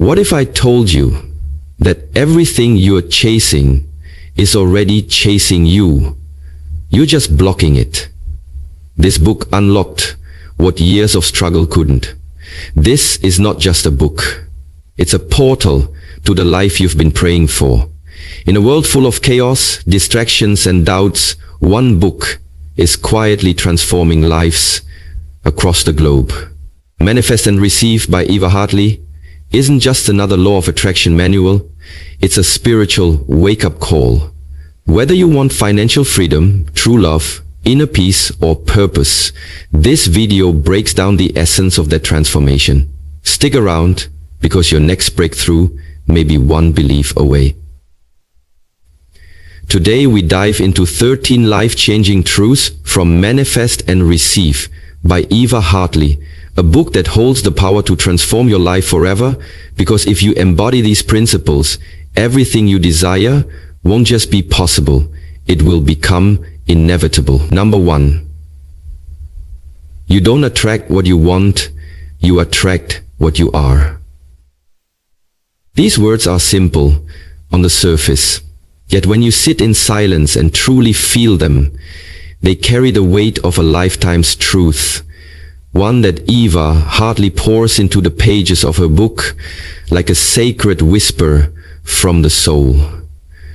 What if I told you that everything you're chasing is already chasing you? You're just blocking it. This book unlocked what years of struggle couldn't. This is not just a book. It's a portal to the life you've been praying for. In a world full of chaos, distractions and doubts, one book is quietly transforming lives across the globe. Manifest and Receive by Eva Hartley isn't just another law of attraction manual. It's a spiritual wake-up call. Whether you want financial freedom, true love, inner peace or purpose, this video breaks down the essence of that transformation. Stick around because your next breakthrough may be one belief away. Today we dive into 13 life-changing truths from Manifest and Receive by Eva Hartley, a book that holds the power to transform your life forever, because if you embody these principles, everything you desire won't just be possible, it will become inevitable. Number 1. You don't attract what you want, you attract what you are. These words are simple on the surface, yet when you sit in silence and truly feel them, they carry the weight of a lifetime's truth, one that Eva Hartley pours into the pages of her book like a sacred whisper from the soul.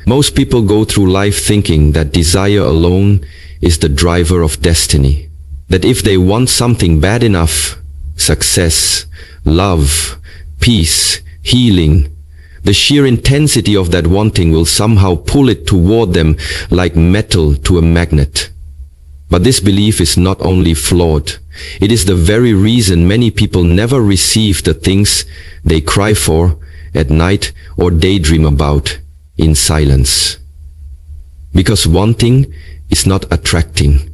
Most people go through life thinking that desire alone is the driver of destiny, that if they want something bad enough, success, love, peace, healing, the sheer intensity of that wanting will somehow pull it toward them like metal to a magnet. But this belief is not only flawed, it is the very reason many people never receive the things they cry for at night or daydream about in silence. Because wanting is not attracting,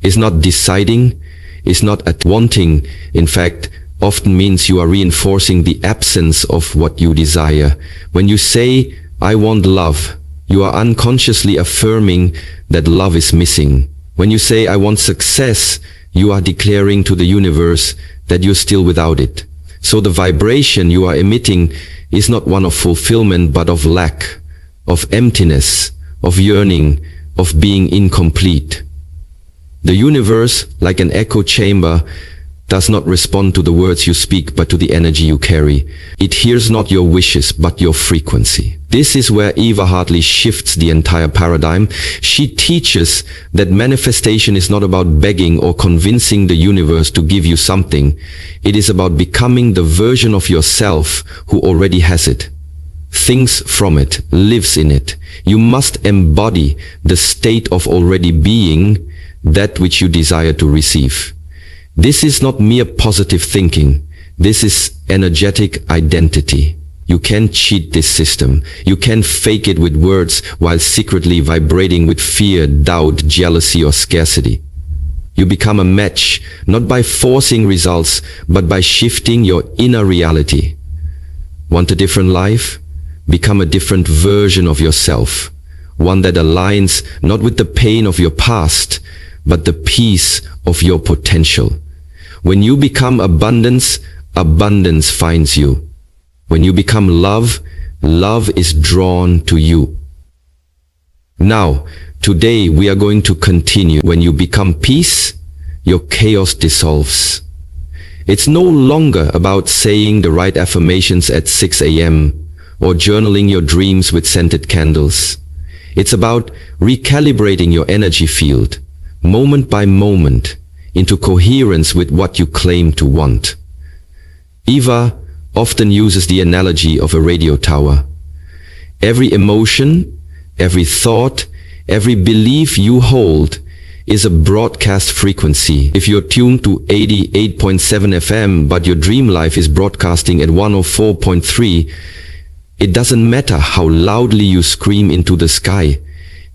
is not deciding, is not wanting, in fact, often means you are reinforcing the absence of what you desire. When you say, I want love, you are unconsciously affirming that love is missing. When you say, I want success, you are declaring to the universe that you're still without it. So the vibration you are emitting is not one of fulfillment, but of lack, of emptiness, of yearning, of being incomplete. The universe, like an echo chamber, does not respond to the words you speak, but to the energy you carry. It hears not your wishes, but your frequency. This is where Eva Hartley shifts the entire paradigm. She teaches that manifestation is not about begging or convincing the universe to give you something. It is about becoming the version of yourself who already has it, thinks from it, lives in it. You must embody the state of already being that which you desire to receive. This is not mere positive thinking. This is energetic identity. You can't cheat this system. You can't fake it with words while secretly vibrating with fear, doubt, jealousy, or scarcity. You become a match, not by forcing results, but by shifting your inner reality. Want a different life? Become a different version of yourself. One that aligns not with the pain of your past, but the peace of your potential. When you become abundance, abundance finds you. When you become love, love is drawn to you. Now, today we are going to continue. When you become peace, your chaos dissolves. It's no longer about saying the right affirmations at 6 a.m. or journaling your dreams with scented candles. It's about recalibrating your energy field, moment by moment, into coherence with what you claim to want. Eva often uses the analogy of a radio tower. Every emotion, every thought, every belief you hold is a broadcast frequency. If you're tuned to 88.7 FM, but your dream life is broadcasting at 104.3, it doesn't matter how loudly you scream into the sky.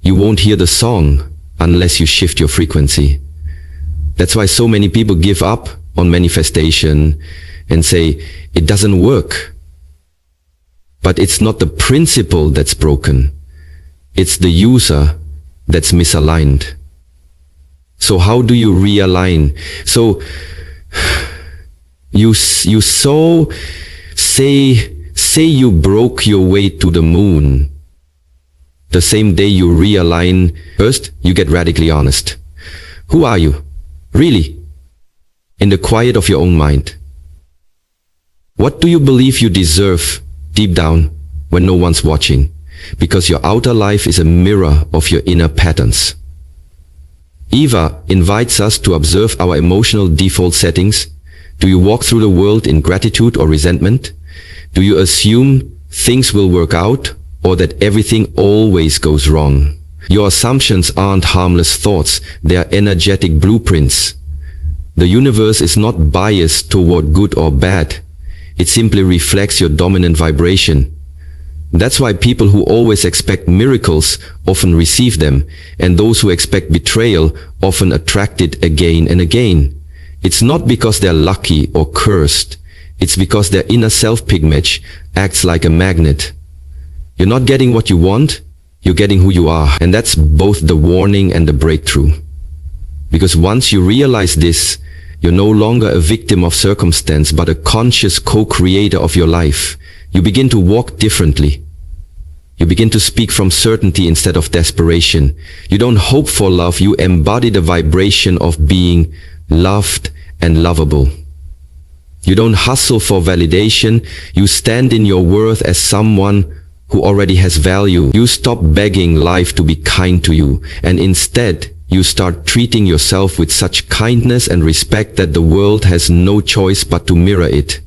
You won't hear the song unless you shift your frequency. That's why so many people give up on manifestation and say, it doesn't work. But it's not the principle that's broken. It's the user that's misaligned. So how do you realign? So you sow Say you broke your way to the moon. The same day you realign, first you get radically honest. Who are you? Really? In the quiet of your own mind. What do you believe you deserve deep down when no one's watching? Because your outer life is a mirror of your inner patterns. Eva invites us to observe our emotional default settings. Do you walk through the world in gratitude or resentment? Do you assume things will work out or that everything always goes wrong? Your assumptions aren't harmless thoughts, they are energetic blueprints. The universe is not biased toward good or bad. It simply reflects your dominant vibration. That's why people who always expect miracles often receive them, and those who expect betrayal often attract it again and again. It's not because they're lucky or cursed. It's because their inner self-pigment acts like a magnet. You're not getting what you want, you're getting who you are. And that's both the warning and the breakthrough. Because once you realize this, you're no longer a victim of circumstance, but a conscious co-creator of your life. You begin to walk differently. You begin to speak from certainty instead of desperation. You don't hope for love, you embody the vibration of being loved and lovable. You don't hustle for validation, you stand in your worth as someone who already has value. You stop begging life to be kind to you, and instead you start treating yourself with such kindness and respect that the world has no choice but to mirror it.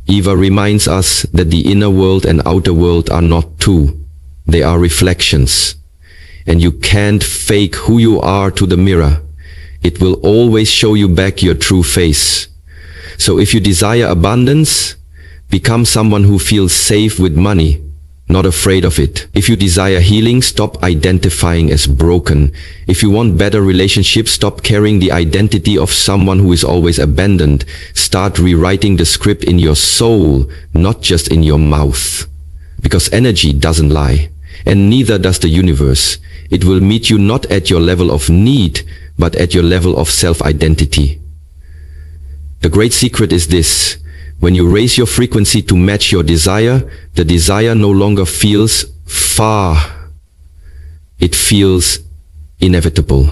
Eva reminds us that the inner world and outer world are not two. They are reflections. And you can't fake who you are to the mirror. It will always show you back your true face. So if you desire abundance, become someone who feels safe with money, not afraid of it. If you desire healing, stop identifying as broken. If you want better relationships, stop carrying the identity of someone who is always abandoned. Start rewriting the script in your soul, not just in your mouth. Because energy doesn't lie, and neither does the universe. It will meet you not at your level of need, but at your level of self-identity. The great secret is this. When you raise your frequency to match your desire, the desire no longer feels far. It feels inevitable.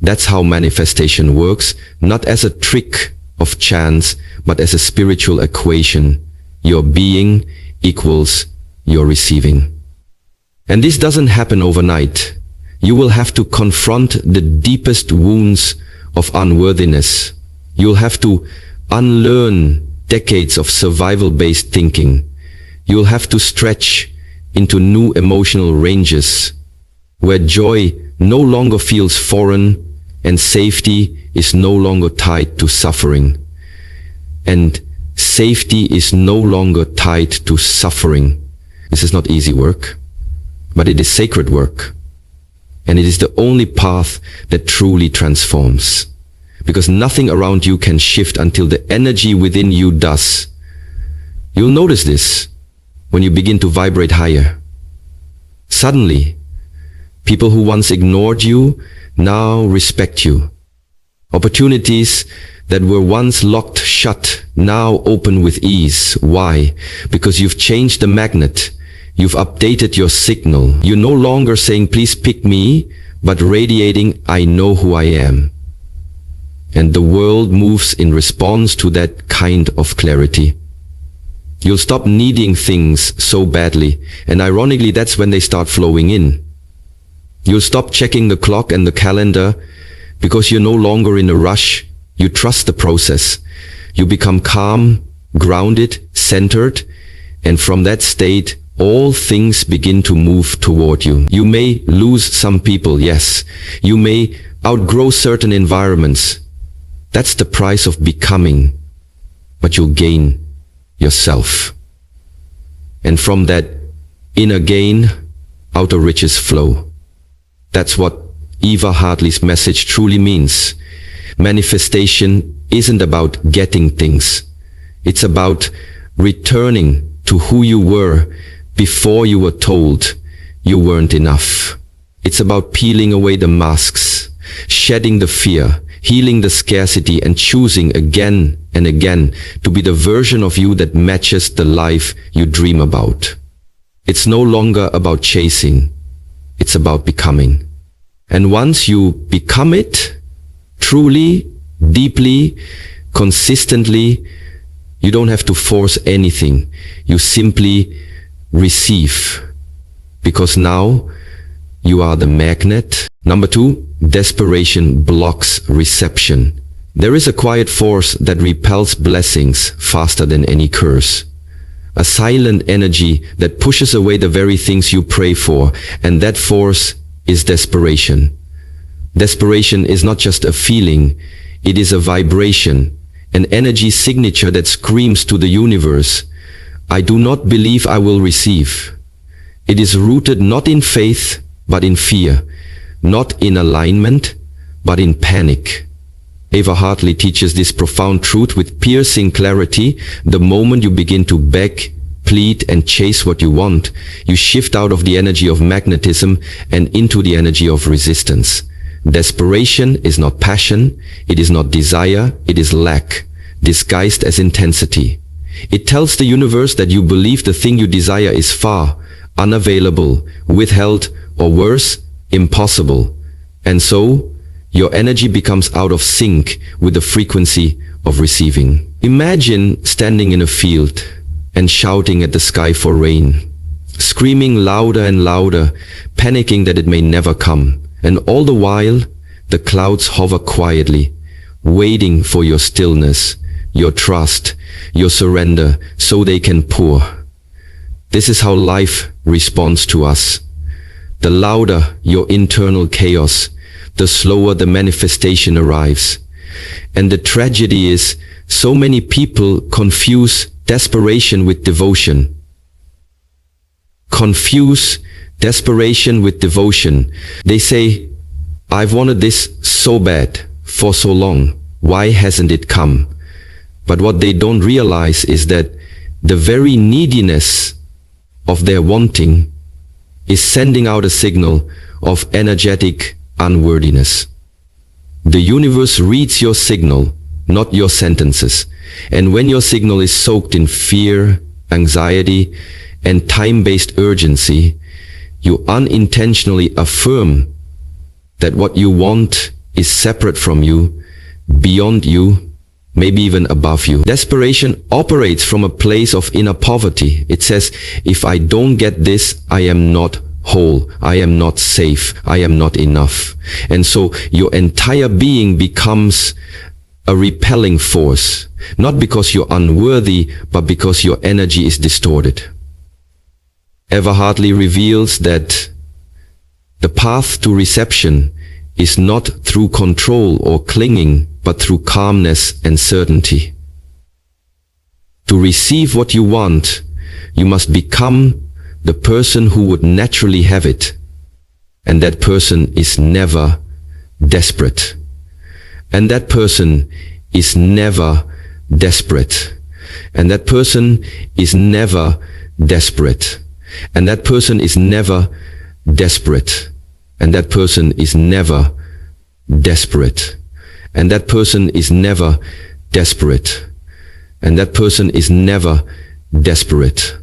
That's how manifestation works, not as a trick of chance, but as a spiritual equation. Your being equals your receiving. And this doesn't happen overnight. You will have to confront the deepest wounds of unworthiness. You'll have to unlearn decades of survival-based thinking. You'll have to stretch into new emotional ranges, where joy no longer feels foreign and safety is no longer tied to suffering. And safety is no longer tied to suffering. This is not easy work, but it is sacred work. And it is the only path that truly transforms. Because nothing around you can shift until the energy within you does. You'll notice this when you begin to vibrate higher. Suddenly, people who once ignored you now respect you. Opportunities that were once locked shut now open with ease. Why? Because you've changed the magnet. You've updated your signal. You're no longer saying, please pick me, but radiating, I know who I am. And the world moves in response to that kind of clarity. You'll stop needing things so badly, and ironically that's when they start flowing in. You'll stop checking the clock and the calendar because you're no longer in a rush. You trust the process. You become calm, grounded, centered, and from that state, all things begin to move toward you. You may lose some people, yes. You may outgrow certain environments. That's the price of becoming, but you'll gain yourself. And from that inner gain, outer riches flow. That's what Eva Hartley's message truly means. Manifestation isn't about getting things. It's about returning to who you were before you were told you weren't enough. It's about peeling away the masks, shedding the fear, healing the scarcity, and choosing again and again to be the version of you that matches the life you dream about. It's no longer about chasing, it's about becoming. And once you become it, truly, deeply, consistently, you don't have to force anything. You simply receive. Because now you are the magnet. Number 2, desperation blocks reception. There is a quiet force that repels blessings faster than any curse. A silent energy that pushes away the very things you pray for, and that force is desperation. Desperation is not just a feeling, it is a vibration, an energy signature that screams to the universe, I do not believe I will receive. It is rooted not in faith, but in fear, not in alignment, but in panic. Eva Hartley teaches this profound truth with piercing clarity. The moment you begin to beg, plead, and chase what you want, you shift out of the energy of magnetism and into the energy of resistance. Desperation is not passion, it is not desire, it is lack, disguised as intensity. It tells the universe that you believe the thing you desire is far, unavailable, withheld, or worse, impossible. And so, your energy becomes out of sync with the frequency of receiving. Imagine standing in a field and shouting at the sky for rain, screaming louder and louder, panicking that it may never come. And all the while, the clouds hover quietly, waiting for your stillness, your trust, your surrender, so they can pour. This is how life responds to us. The louder your internal chaos, the slower the manifestation arrives. And the tragedy is, so many people confuse desperation with devotion. Confuse desperation with devotion. They say, I've wanted this so bad for so long. Why hasn't it come? But what they don't realize is that the very neediness of their wanting is sending out a signal of energetic unworthiness. The universe reads your signal, not your sentences. And when your signal is soaked in fear, anxiety, and time-based urgency, you unintentionally affirm that what you want is separate from you, beyond you, maybe even above you. Desperation operates from a place of inner poverty. It says, if I don't get this, I am not whole, I am not safe, I am not enough. And so your entire being becomes a repelling force, not because you're unworthy, but because your energy is distorted. Eva Hartley reveals that the path to reception is not through control or clinging, but through calmness and certainty. To receive what you want, you must become the person who would naturally have it. And that person is never desperate. And that person is never desperate. And that person is never desperate. And that person is never desperate. And that person is never desperate. And that person is never desperate. And that person is never desperate.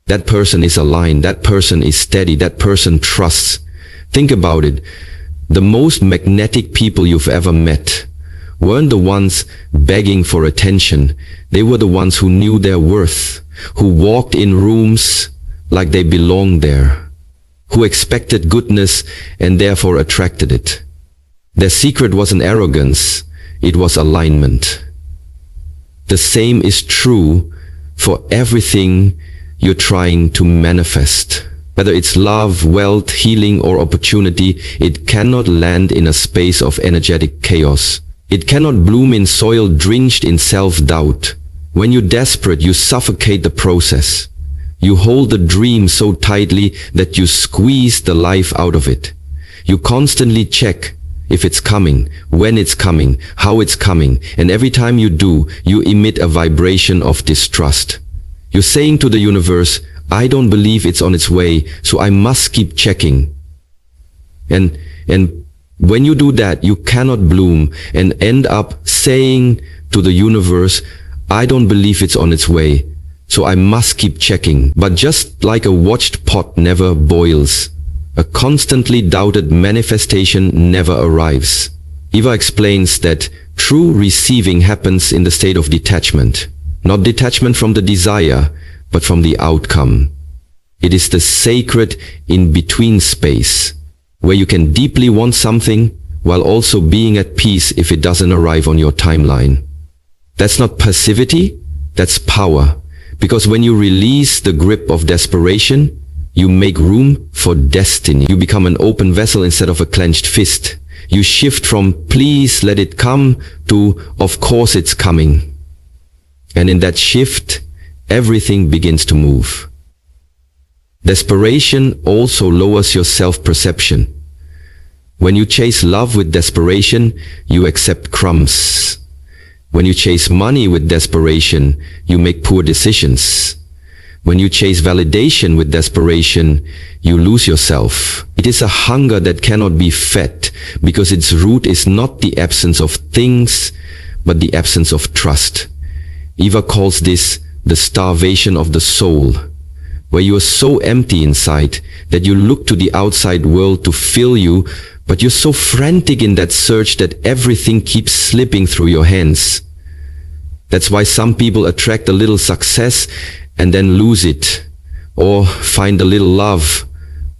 That person is aligned. That person is steady. That person trusts. Think about it. The most magnetic people you've ever met weren't the ones begging for attention. They were the ones who knew their worth, who walked in rooms like they belonged there, who expected goodness and therefore attracted it. Their secret wasn't arrogance, it was alignment. The same is true for everything you're trying to manifest. Whether it's love, wealth, healing, or opportunity, it cannot land in a space of energetic chaos. It cannot bloom in soil drenched in self-doubt. When you're desperate, you suffocate the process. You hold the dream so tightly that you squeeze the life out of it. You constantly check if it's coming, when it's coming, how it's coming, and every time you do, you emit a vibration of distrust. You're saying to the universe, I don't believe it's on its way, so I must keep checking. And When you do that, you cannot bloom and end up saying to the universe, I don't believe it's on its way, so I must keep checking. But just like a watched pot never boils, a constantly doubted manifestation never arrives. Eva explains that true receiving happens in the state of detachment. Not detachment from the desire, but from the outcome. It is the sacred in-between space, where you can deeply want something while also being at peace if it doesn't arrive on your timeline. That's not passivity, that's power. Because when you release the grip of desperation, you make room for destiny. You become an open vessel instead of a clenched fist. You shift from please let it come to of course it's coming. And in that shift, everything begins to move. Desperation also lowers your self-perception. When you chase love with desperation, you accept crumbs. When you chase money with desperation, you make poor decisions. When you chase validation with desperation, you lose yourself. It is a hunger that cannot be fed because its root is not the absence of things, but the absence of trust. Eva calls this the starvation of the soul, where you are so empty inside that you look to the outside world to fill you, but you're so frantic in that search that everything keeps slipping through your hands. That's why some people attract a little success and then lose it, or find a little love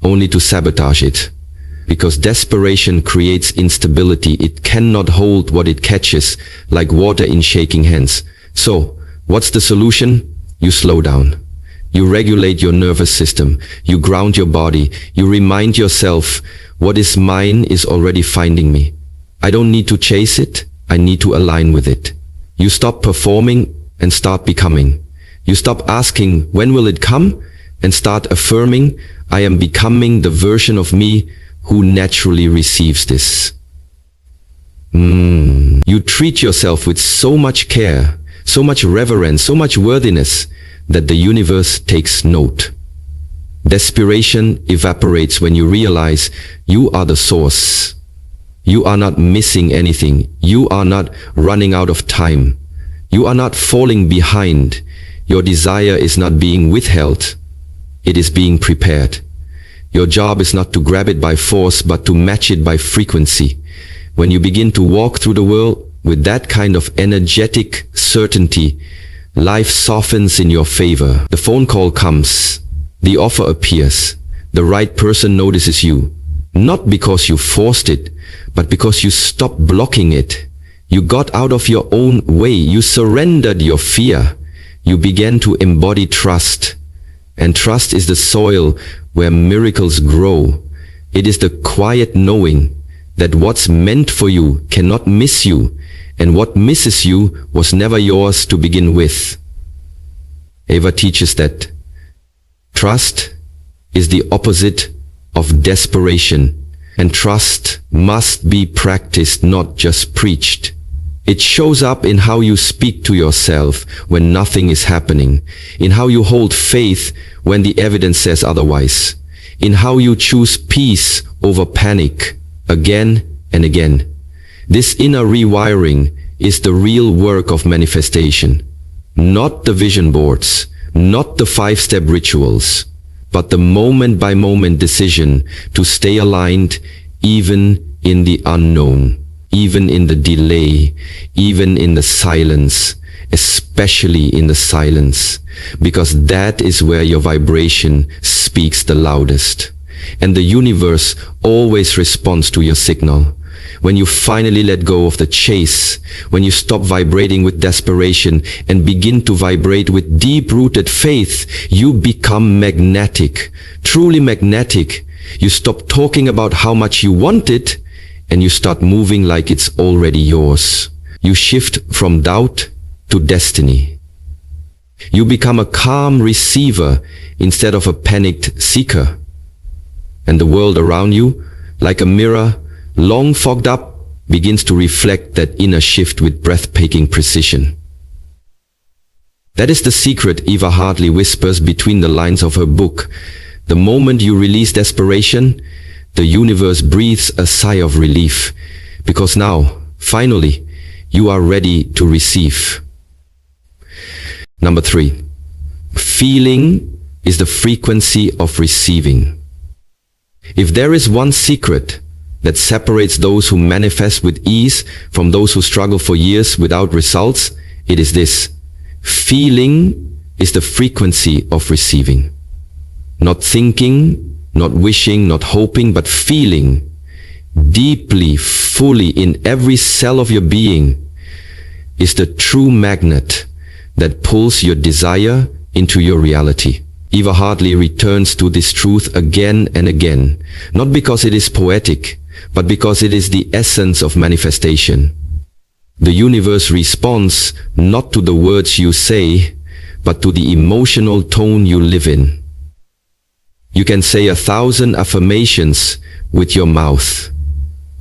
only to sabotage it. Because desperation creates instability. It cannot hold what it catches, like water in shaking hands. So, what's the solution? You slow down. You regulate your nervous system. You ground your body. You remind yourself, what is mine is already finding me. I don't need to chase it. I need to align with it. You stop performing and start becoming. You stop asking, when will it come? And start affirming, I am becoming the version of me who naturally receives this. You treat yourself with so much care, so much reverence, so much worthiness that the universe takes note. Desperation evaporates when you realize you are the source. You are not missing anything. You are not running out of time. You are not falling behind. Your desire is not being withheld. It is being prepared. Your job is not to grab it by force, but to match it by frequency. When you begin to walk through the world with that kind of energetic certainty, life softens in your favor. The phone call comes. The offer appears. The right person notices you. Not because you forced it, but because you stopped blocking it. You got out of your own way. You surrendered your fear. You began to embody trust. And trust is the soil where miracles grow. It is the quiet knowing that what's meant for you cannot miss you, and what misses you was never yours to begin with. Eva teaches that trust is the opposite of desperation, and trust must be practiced, not just preached. It shows up in how you speak to yourself when nothing is happening, in how you hold faith when the evidence says otherwise, in how you choose peace over panic again and again. This inner rewiring is the real work of manifestation, not the vision boards, not the 5-step rituals, but the moment-by-moment decision to stay aligned even in the unknown. Even in the delay, even in the silence, especially in the silence, because that is where your vibration speaks the loudest. And the universe always responds to your signal. When you finally let go of the chase, when you stop vibrating with desperation and begin to vibrate with deep-rooted faith, you become magnetic, truly magnetic. You stop talking about how much you want it, and you start moving like it's already yours. You shift from doubt to destiny. You become a calm receiver instead of a panicked seeker. And the world around you, like a mirror, long fogged up, begins to reflect that inner shift with breathtaking precision. That is the secret Eva Hartley whispers between the lines of her book. The moment you release desperation, The universe breathes a sigh of relief, because now, finally, you are ready to receive. Number 3. Feeling is the frequency of receiving. If there is one secret that separates those who manifest with ease from those who struggle for years without results, it is this. Feeling is the frequency of receiving. Not thinking, not wishing, not hoping, but feeling deeply, fully in every cell of your being is the true magnet that pulls your desire into your reality. Eva Hartley returns to this truth again and again, not because it is poetic, but because it is the essence of manifestation. The universe responds not to the words you say, but to the emotional tone you live in. You can say 1,000 affirmations with your mouth,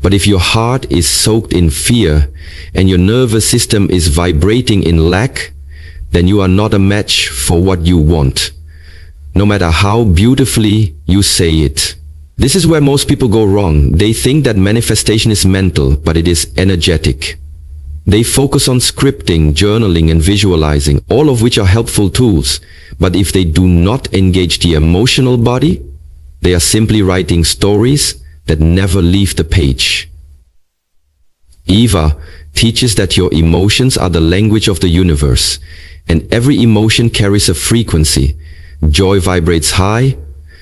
but if your heart is soaked in fear and your nervous system is vibrating in lack, then you are not a match for what you want, no matter how beautifully you say it. This is where most people go wrong. They think that manifestation is mental, but it is energetic. They focus on scripting, journaling, and visualizing, all of which are helpful tools. But if they do not engage the emotional body, they are simply writing stories that never leave the page. Eva teaches that your emotions are the language of the universe, and every emotion carries a frequency. Joy vibrates high,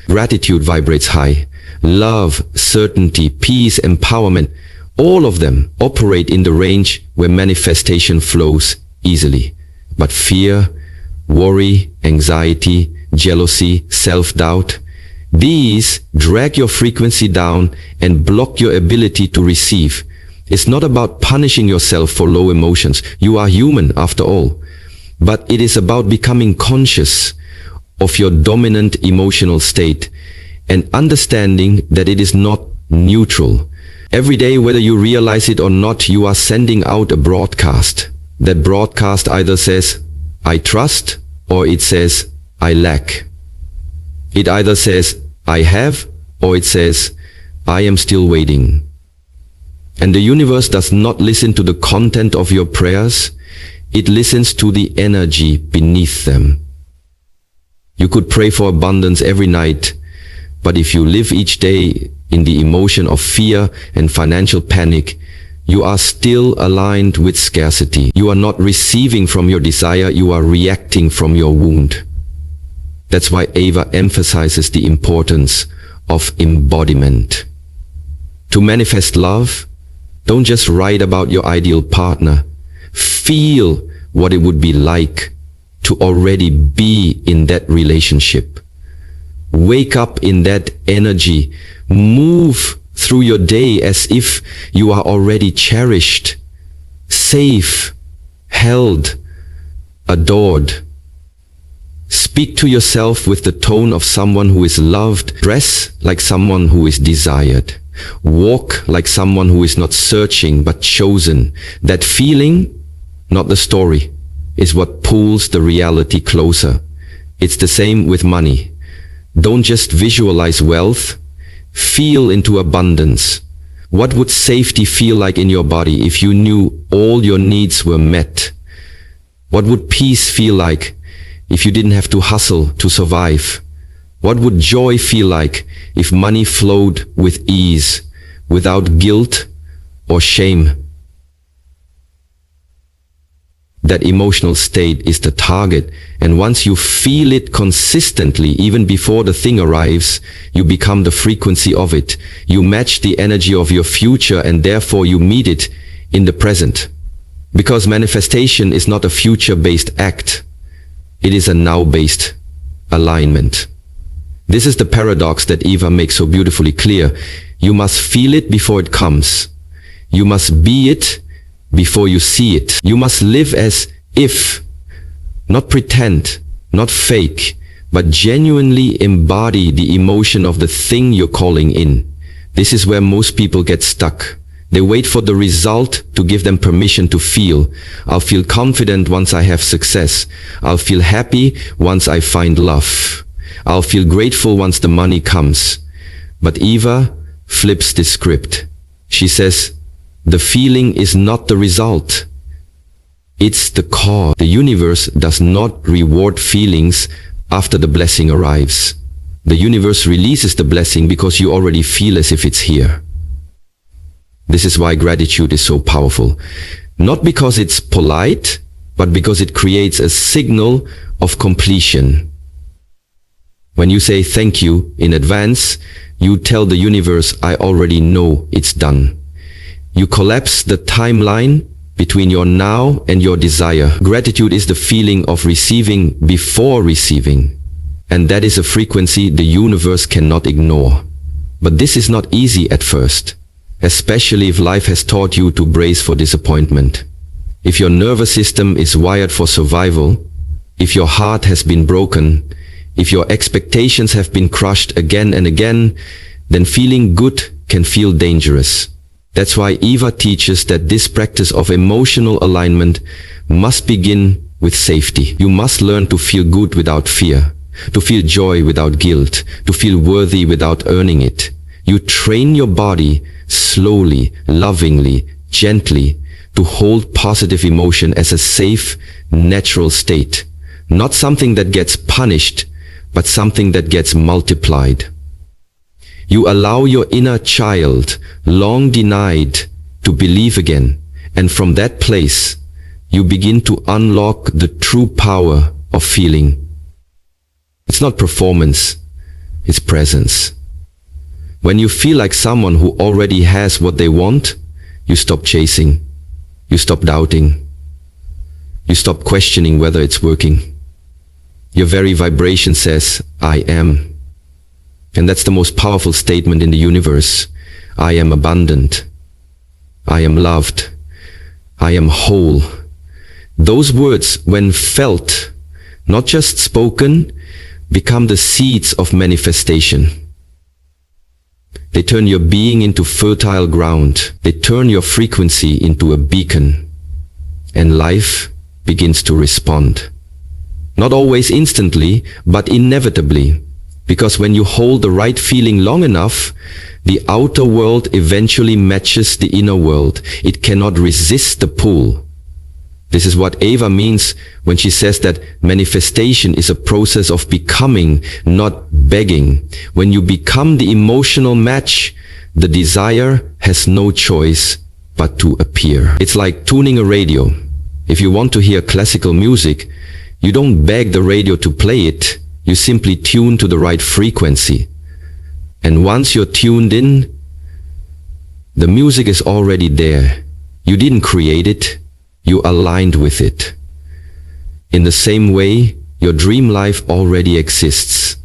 gratitude vibrates high, love, certainty, peace, empowerment, all of them operate in the range where manifestation flows easily. But fear, worry, anxiety, jealousy, self-doubt, these drag your frequency down and block your ability to receive. It's not about punishing yourself for low emotions. You are human after all. But it is about becoming conscious of your dominant emotional state and understanding that it is not neutral. Every day, whether you realize it or not, you are sending out a broadcast. That broadcast either says, I trust, or it says, I lack. It either says, I have, or it says, I am still waiting. And the universe does not listen to the content of your prayers. It listens to the energy beneath them. You could pray for abundance every night, but if you live each day in the emotion of fear and financial panic, you are still aligned with scarcity. You are not receiving from your desire, you are reacting from your wound. That's why Eva emphasizes the importance of embodiment. To manifest love, don't just write about your ideal partner. Feel what it would be like to already be in that relationship. Wake up in that energy. Move through your day as if you are already cherished, safe, held, adored. Speak to yourself with the tone of someone who is loved. Dress like someone who is desired. Walk like someone who is not searching but chosen. That feeling, not the story, is what pulls the reality closer. It's the same with money. Don't just visualize wealth, feel into abundance. What would safety feel like in your body if you knew all your needs were met? What would peace feel like if you didn't have to hustle to survive? What would joy feel like if money flowed with ease, without guilt or shame? That emotional state is the target, and once you feel it consistently, even before the thing arrives, you become the frequency of it. You match the energy of your future, and therefore you meet it in the present. Because manifestation is not a future-based act. It is a now-based alignment. This is the paradox that Eva makes so beautifully clear. You must feel it before it comes. You must be it before you see it. You must live as if, not pretend, not fake, but genuinely embody the emotion of the thing you're calling in. This is where most people get stuck. They wait for the result to give them permission to feel. I'll feel confident once I have success. I'll feel happy once I find love. I'll feel grateful once the money comes. But Eva flips the script. She says, the feeling is not the result. It's the cause. The universe does not reward feelings after the blessing arrives. The universe releases the blessing because you already feel as if it's here. This is why gratitude is so powerful. Not because it's polite, but because it creates a signal of completion. When you say thank you in advance, you tell the universe, I already know it's done. You collapse the timeline between your now and your desire. Gratitude is the feeling of receiving before receiving. And that is a frequency the universe cannot ignore. But this is not easy at first, especially if life has taught you to brace for disappointment. If your nervous system is wired for survival, if your heart has been broken, if your expectations have been crushed again and again, then feeling good can feel dangerous. That's why Eva teaches that this practice of emotional alignment must begin with safety. You must learn to feel good without fear, to feel joy without guilt, to feel worthy without earning it. You train your body slowly, lovingly, gently to hold positive emotion as a safe, natural state. Not something that gets punished, but something that gets multiplied. You allow your inner child, long denied, to believe again, and from that place, you begin to unlock the true power of feeling. It's not performance, it's presence. When you feel like someone who already has what they want, you stop chasing, you stop doubting, you stop questioning whether it's working. Your very vibration says, I am. And that's the most powerful statement in the universe. I am abundant. I am loved. I am whole. Those words, when felt, not just spoken, become the seeds of manifestation. They turn your being into fertile ground. They turn your frequency into a beacon. And life begins to respond. Not always instantly, but inevitably. Because when you hold the right feeling long enough, the outer world eventually matches the inner world. It cannot resist the pull. This is what Eva means when she says that manifestation is a process of becoming, not begging. When you become the emotional match, the desire has no choice but to appear. It's like tuning a radio. If you want to hear classical music, you don't beg the radio to play it. You simply tune to the right frequency. And once you're tuned in, the music is already there. You didn't create it, you aligned with it. In the same way, your dream life already exists.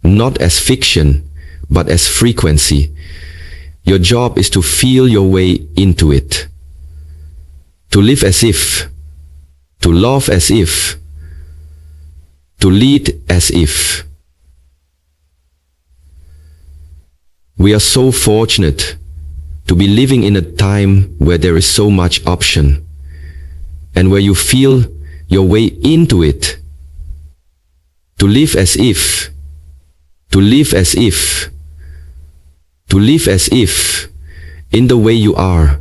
Not as fiction, but as frequency. Your job is to feel your way into it. To live as if. To love as if. To lead as if. We are so fortunate to be living in a time where there is so much option and where you feel your way into it. To live as if. To live as if. To live as if. In the way you are,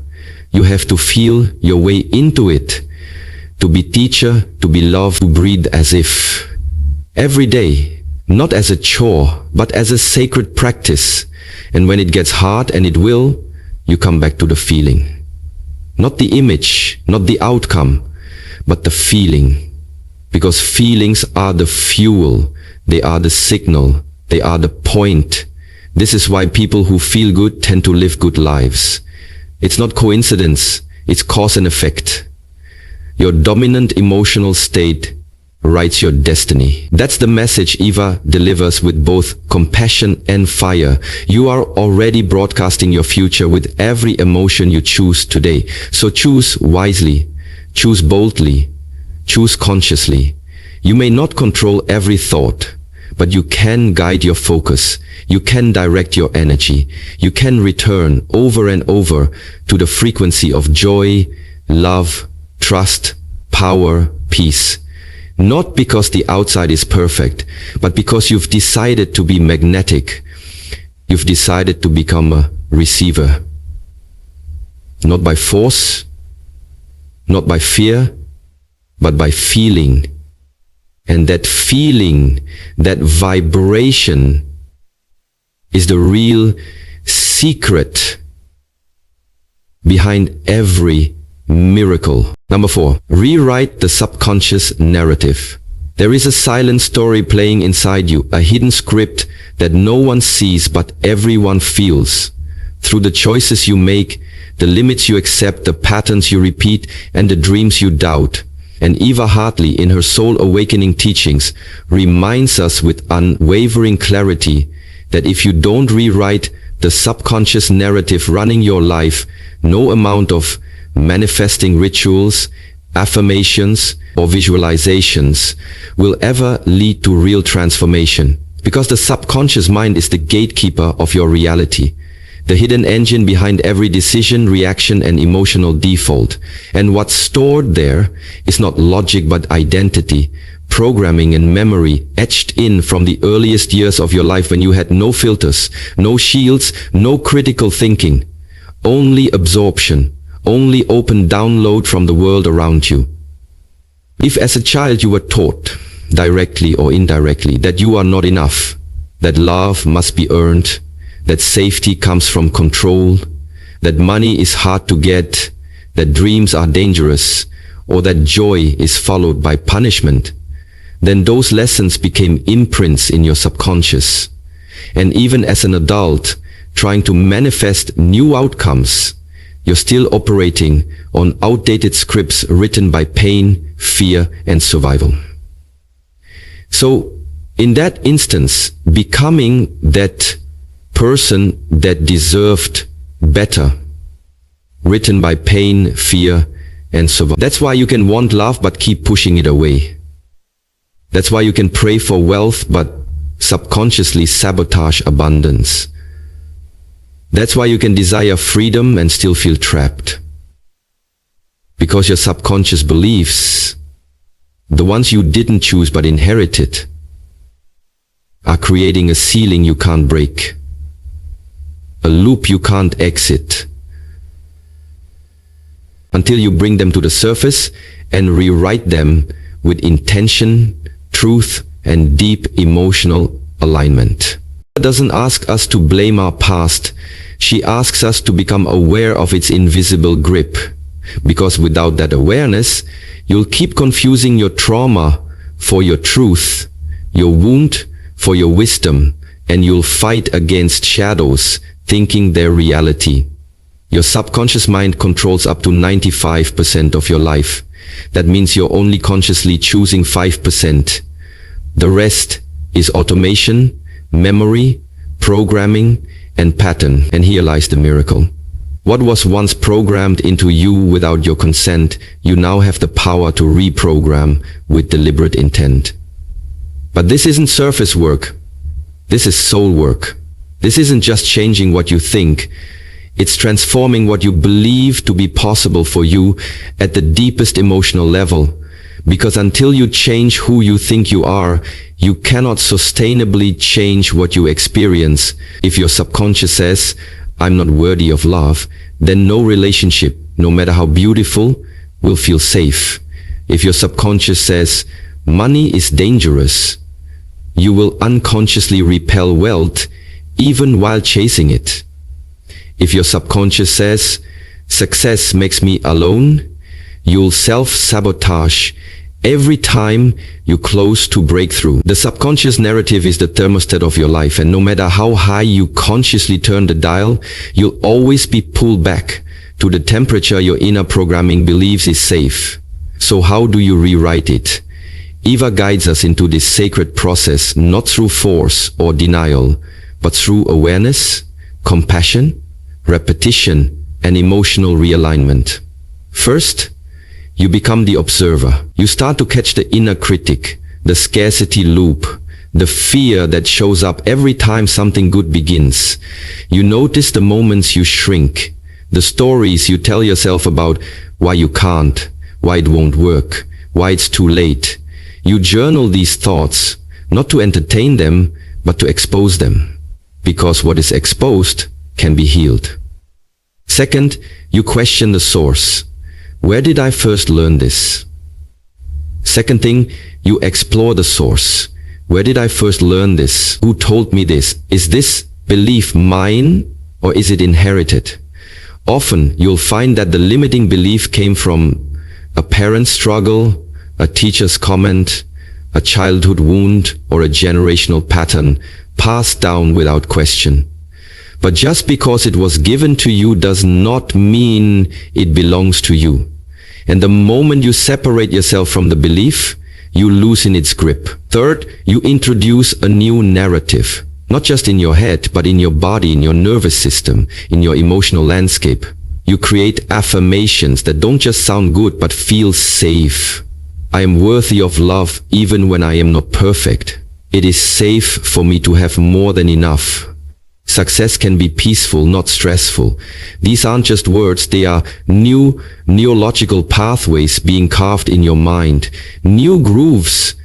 you have to feel your way into it. To be teacher, to be loved, to breathe as if. Every day, not as a chore, but as a sacred practice. And when it gets hard, and it will, you come back to the feeling. Not the image, not the outcome, but the feeling. Because feelings are the fuel, they are the signal, they are the point. This is why people who feel good tend to live good lives. It's not coincidence, it's cause and effect. Your dominant emotional state writes your destiny. That's the message Eva delivers with both compassion and fire. You are already broadcasting your future with every emotion you choose today. So choose wisely, choose boldly, choose consciously. You may not control every thought, but you can guide your focus. You can direct your energy. You can return over and over to the frequency of joy, love, trust, power, peace. Not because the outside is perfect, but because you've decided to be magnetic. You've decided to become a receiver. Not by force, not by fear, but by feeling. And that feeling, that vibration, is the real secret behind every miracle. Number 4, rewrite the subconscious narrative. There is a silent story playing inside you, a hidden script that no one sees but everyone feels. Through the choices you make, the limits you accept, the patterns you repeat, and the dreams you doubt. And Eva Hartley, in her Soul Awakening teachings, reminds us with unwavering clarity that if you don't rewrite the subconscious narrative running your life, no amount of manifesting rituals, affirmations, or visualizations will ever lead to real transformation. Because the subconscious mind is the gatekeeper of your reality, the hidden engine behind every decision, reaction, and emotional default. And what's stored there is not logic but identity, programming and memory etched in from the earliest years of your life when you had no filters, no shields, no critical thinking, only absorption, only open download from the world around you. If as a child you were taught, directly or indirectly, that you are not enough, that love must be earned, that safety comes from control, that money is hard to get, that dreams are dangerous, or that joy is followed by punishment, then those lessons became imprints in your subconscious. And even as an adult, trying to manifest new outcomes, you're still operating on outdated scripts written by pain, fear, and survival. So, in that instance, becoming that person that deserved better, written by pain, fear, and survival. That's why you can want love but keep pushing it away. That's why you can pray for wealth but subconsciously sabotage abundance. That's why you can desire freedom and still feel trapped. Because your subconscious beliefs, the ones you didn't choose but inherited, are creating a ceiling you can't break, a loop you can't exit, until you bring them to the surface and rewrite them with intention, truth, and deep emotional alignment. God doesn't ask us to blame our past. She asks us to become aware of its invisible grip. Because without that awareness, you'll keep confusing your trauma for your truth, your wound for your wisdom, and you'll fight against shadows, thinking they're reality. Your subconscious mind controls up to 95% of your life. That means you're only consciously choosing 5%. The rest is automation, memory, programming, and pattern. And here lies the miracle. What was once programmed into you without your consent, you now have the power to reprogram with deliberate intent. But this isn't surface work. This is soul work. This isn't just changing what you think. It's transforming what you believe to be possible for you at the deepest emotional level. Because until you change who you think you are, you cannot sustainably change what you experience. If your subconscious says, I'm not worthy of love, then no relationship, no matter how beautiful, will feel safe. If your subconscious says, money is dangerous, you will unconsciously repel wealth even while chasing it. If your subconscious says, success makes me alone, you'll self-sabotage every time you close to breakthrough. The subconscious narrative is the thermostat of your life, and no matter how high you consciously turn the dial, you'll always be pulled back to the temperature your inner programming believes is safe. So how do you rewrite it? Eva guides us into this sacred process, not through force or denial, but through awareness, compassion, repetition, and emotional realignment. First, you become the observer. You start to catch the inner critic, the scarcity loop, the fear that shows up every time something good begins. You notice the moments you shrink, the stories you tell yourself about why you can't, why it won't work, why it's too late. You journal these thoughts, not to entertain them, but to expose them. Because what is exposed can be healed. Second, you question the source. Where did I first learn this? Second thing, you explore the source. Where did I first learn this? Who told me this? Is this belief mine or is it inherited? Often you'll find that the limiting belief came from a parent's struggle, a teacher's comment, a childhood wound, or a generational pattern passed down without question. But just because it was given to you does not mean it belongs to you. And the moment you separate yourself from the belief, you loosen its grip. Third, you introduce a new narrative, not just in your head, but in your body, in your nervous system, in your emotional landscape. You create affirmations that don't just sound good, but feel safe. I am worthy of love even when I am not perfect. It is safe for me to have more than enough. Success can be peaceful, not stressful. These aren't just words, they are new neurological pathways being carved in your mind, new grooves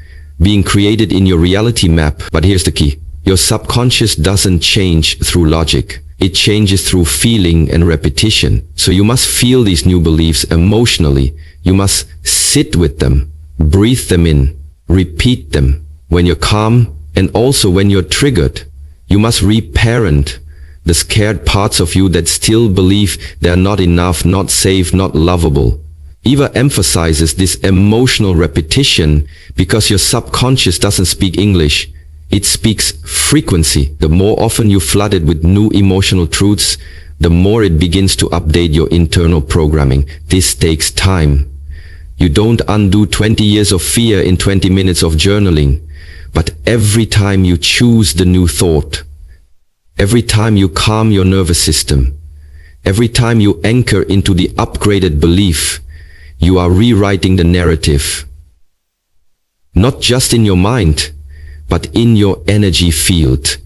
being created in your reality map. But here's the key. Your subconscious doesn't change through logic. It changes through feeling and repetition. So you must feel these new beliefs emotionally. You must sit with them, breathe them in, repeat them when you're calm and also when you're triggered. You must reparent the scared parts of you that still believe they're not enough, not safe, not lovable. Eva emphasizes this emotional repetition because your subconscious doesn't speak English. It speaks frequency. The more often you flood it with new emotional truths, the more it begins to update your internal programming. This takes time. You don't undo 20 years of fear in 20 minutes of journaling. But every time you choose the new thought, every time you calm your nervous system, every time you anchor into the upgraded belief, you are rewriting the narrative. Not just in your mind, but in your energy field.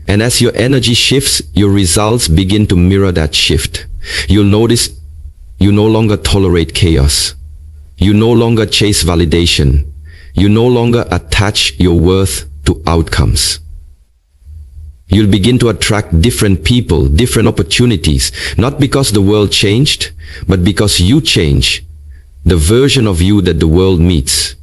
And as your energy shifts, your results begin to mirror that shift. You'll notice you no longer tolerate chaos. You no longer chase validation. You no longer attach your worth to outcomes. You'll begin to attract different people, different opportunities, not because the world changed, but because you change, the version of you that the world meets.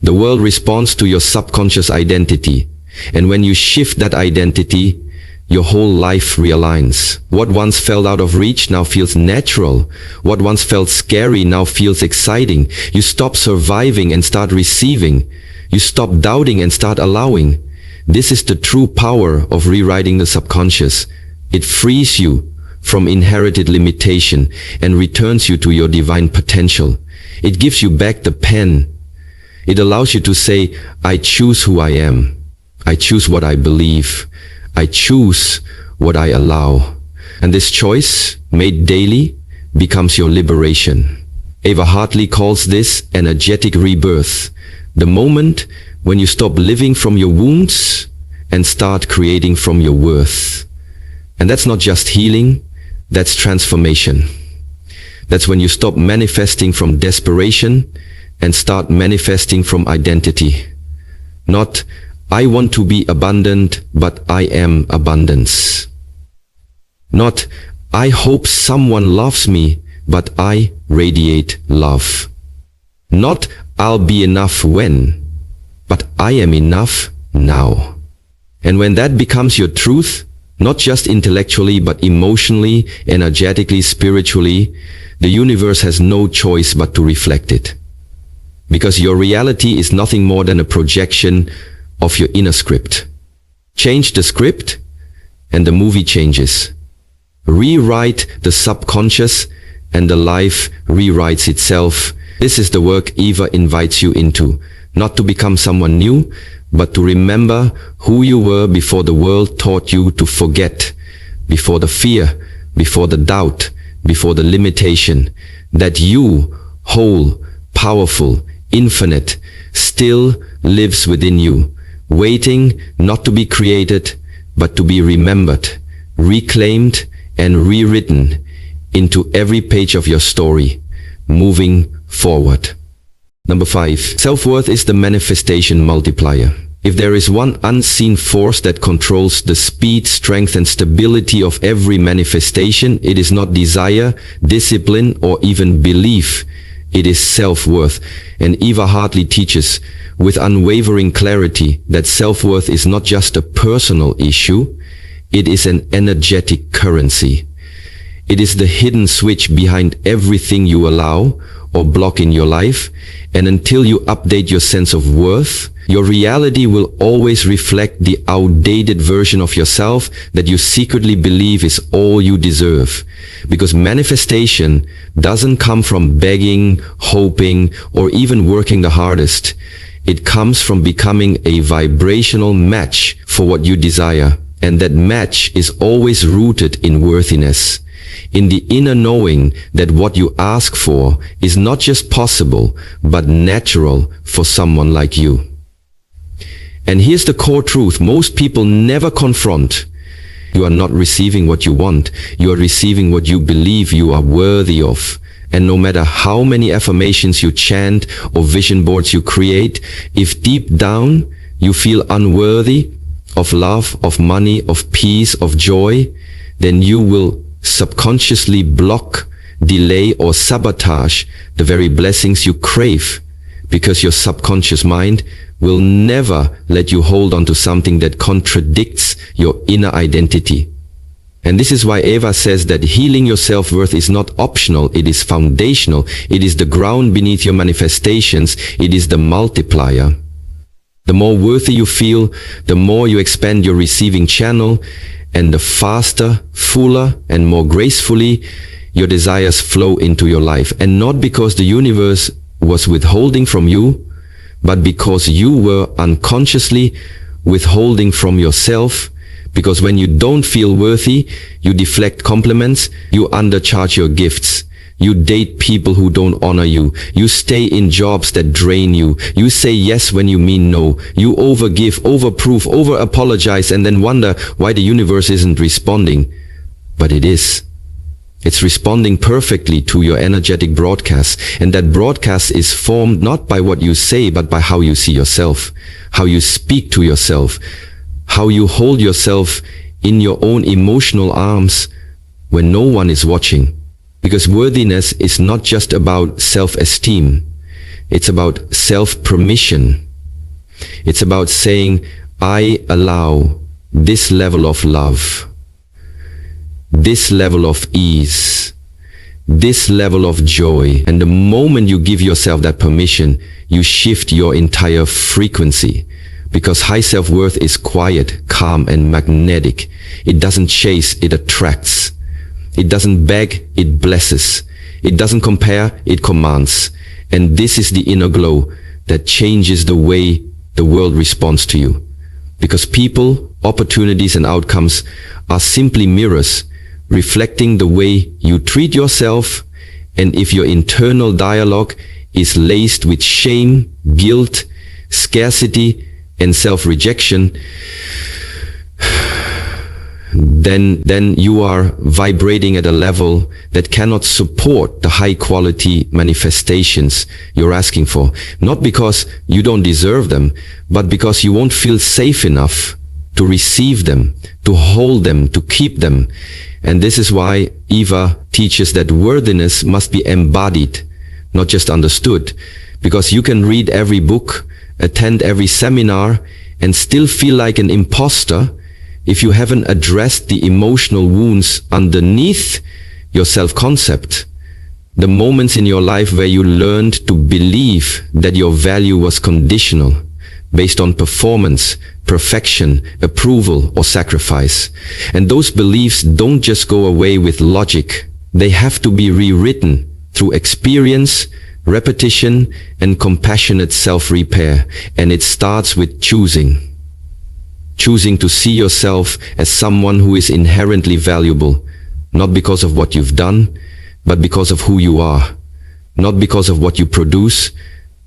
The world responds to your subconscious identity, and when you shift that identity, your whole life realigns. What once felt out of reach now feels natural. What once felt scary now feels exciting. You stop surviving and start receiving. You stop doubting and start allowing. This is the true power of rewriting the subconscious. It frees you from inherited limitation and returns you to your divine potential. It gives you back the pen. It allows you to say, I choose who I am. I choose what I believe. I choose what I allow. And this choice, made daily, becomes your liberation. Eva Hartley calls this energetic rebirth. The moment when you stop living from your wounds and start creating from your worth. And that's not just healing, that's transformation. That's when you stop manifesting from desperation and start manifesting from identity. Not, I want to be abundant, but I am abundance. Not, I hope someone loves me, but I radiate love. Not, I'll be enough when, but I am enough now. And when that becomes your truth, not just intellectually, but emotionally, energetically, spiritually, the universe has no choice but to reflect it. Because your reality is nothing more than a projection of your inner script. Change the script and the movie changes. Rewrite the subconscious and the life rewrites itself. This is the work Eva invites you into. Not to become someone new, but to remember who you were before the world taught you to forget, before the fear, before the doubt, before the limitation, that you, whole, powerful, infinite, still lives within you, waiting not to be created, but to be remembered, reclaimed, and rewritten into every page of your story, moving forward. Number 5. Self-worth is the manifestation multiplier. If there is one unseen force that controls the speed, strength, and stability of every manifestation, it is not desire, discipline, or even belief. It is self-worth. And Eva Hartley teaches with unwavering clarity that self-worth is not just a personal issue, it is an energetic currency. It is the hidden switch behind everything you allow or block in your life, and until you update your sense of worth, your reality will always reflect the outdated version of yourself that you secretly believe is all you deserve. Because manifestation doesn't come from begging, hoping, or even working the hardest. It comes from becoming a vibrational match for what you desire. And that match is always rooted in worthiness, in the inner knowing that what you ask for is not just possible, but natural for someone like you. And here's the core truth most people never confront. You are not receiving what you want. You are receiving what you believe you are worthy of. And no matter how many affirmations you chant or vision boards you create, if deep down you feel unworthy of love, of money, of peace, of joy, then you will subconsciously block, delay, or sabotage the very blessings you crave, because your subconscious mind will never let you hold on to something that contradicts your inner identity. And this is why Eva says that healing your self-worth is not optional, it is foundational. It is the ground beneath your manifestations. It is the multiplier. The more worthy you feel, the more you expand your receiving channel, and the faster, fuller, and more gracefully your desires flow into your life. And not because the universe was withholding from you, but because you were unconsciously withholding from yourself. Because when you don't feel worthy, you deflect compliments, you undercharge your gifts. You date people who don't honor you. You stay in jobs that drain you. You say yes when you mean no. You overgive, overproof, over-apologize, and then wonder why the universe isn't responding. But it is. It's responding perfectly to your energetic broadcast. And that broadcast is formed not by what you say, but by how you see yourself, how you speak to yourself, how you hold yourself in your own emotional arms when no one is watching. Because worthiness is not just about self-esteem. It's about self-permission. It's about saying, I allow this level of love, this level of ease, this level of joy. And the moment you give yourself that permission, you shift your entire frequency. Because high self-worth is quiet, calm, and magnetic. It doesn't chase, it attracts. It doesn't beg, it blesses. It doesn't compare, it commands. And this is the inner glow that changes the way the world responds to you. Because people, opportunities, and outcomes are simply mirrors reflecting the way you treat yourself. And if your internal dialogue is laced with shame, guilt, scarcity, and self-rejection, then you are vibrating at a level that cannot support the high quality manifestations you're asking for. Not because you don't deserve them, but because you won't feel safe enough to receive them, to hold them, to keep them. And this is why Eva teaches that worthiness must be embodied, not just understood. Because you can read every book, attend every seminar, and still feel like an imposter if you haven't addressed the emotional wounds underneath your self-concept. The moments in your life where you learned to believe that your value was conditional, based on performance, perfection, approval, or sacrifice. And those beliefs don't just go away with logic. They have to be rewritten through experience, repetition, and compassionate self-repair. And it starts with choosing. Choosing to see yourself as someone who is inherently valuable, not because of what you've done, but because of who you are. Not because of what you produce,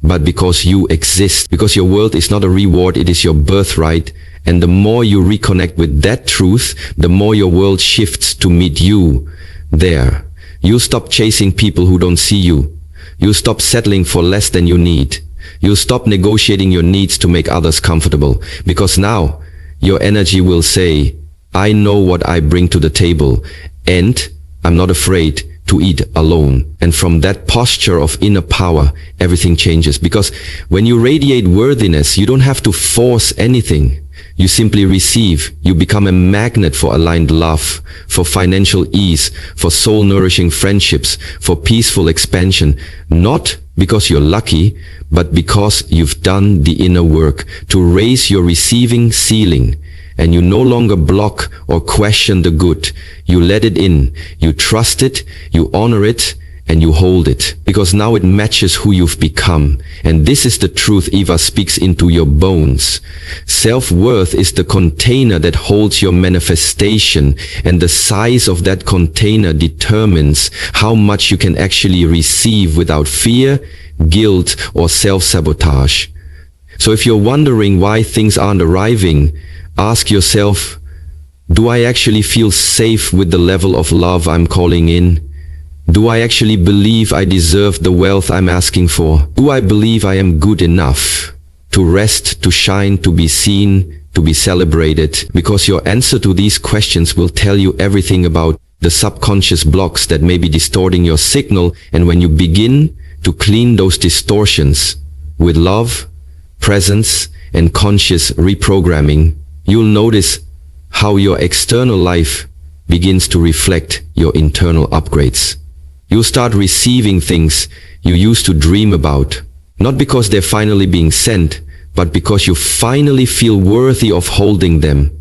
but because you exist. Because your world is not a reward, it is your birthright. And the more you reconnect with that truth, the more your world shifts to meet you there. You'll stop chasing people who don't see you. You'll stop settling for less than you need. You'll stop negotiating your needs to make others comfortable, because now your energy will say, I know what I bring to the table, and I'm not afraid to eat alone. And from that posture of inner power, everything changes. Because when you radiate worthiness, you don't have to force anything. You simply receive. You become a magnet for aligned love, for financial ease, for soul-nourishing friendships, for peaceful expansion. Not because you're lucky, but because you've done the inner work to raise your receiving ceiling. And you no longer block or question the good. You let it in. You trust it, you honor it, and you hold it. Because now it matches who you've become. And this is the truth Eva speaks into your bones. Self-worth is the container that holds your manifestation. And the size of that container determines how much you can actually receive without fear, guilt, or self-sabotage. So if you're wondering why things aren't arriving, ask yourself, do I actually feel safe with the level of love I'm calling in? Do I actually believe I deserve the wealth I'm asking for? Do I believe I am good enough to rest, to shine, to be seen, to be celebrated? Because your answer to these questions will tell you everything about the subconscious blocks that may be distorting your signal. And when you begin to clean those distortions with love, presence, and conscious reprogramming, you'll notice how your external life begins to reflect your internal upgrades. You'll start receiving things you used to dream about, not because they're finally being sent, but because you finally feel worthy of holding them.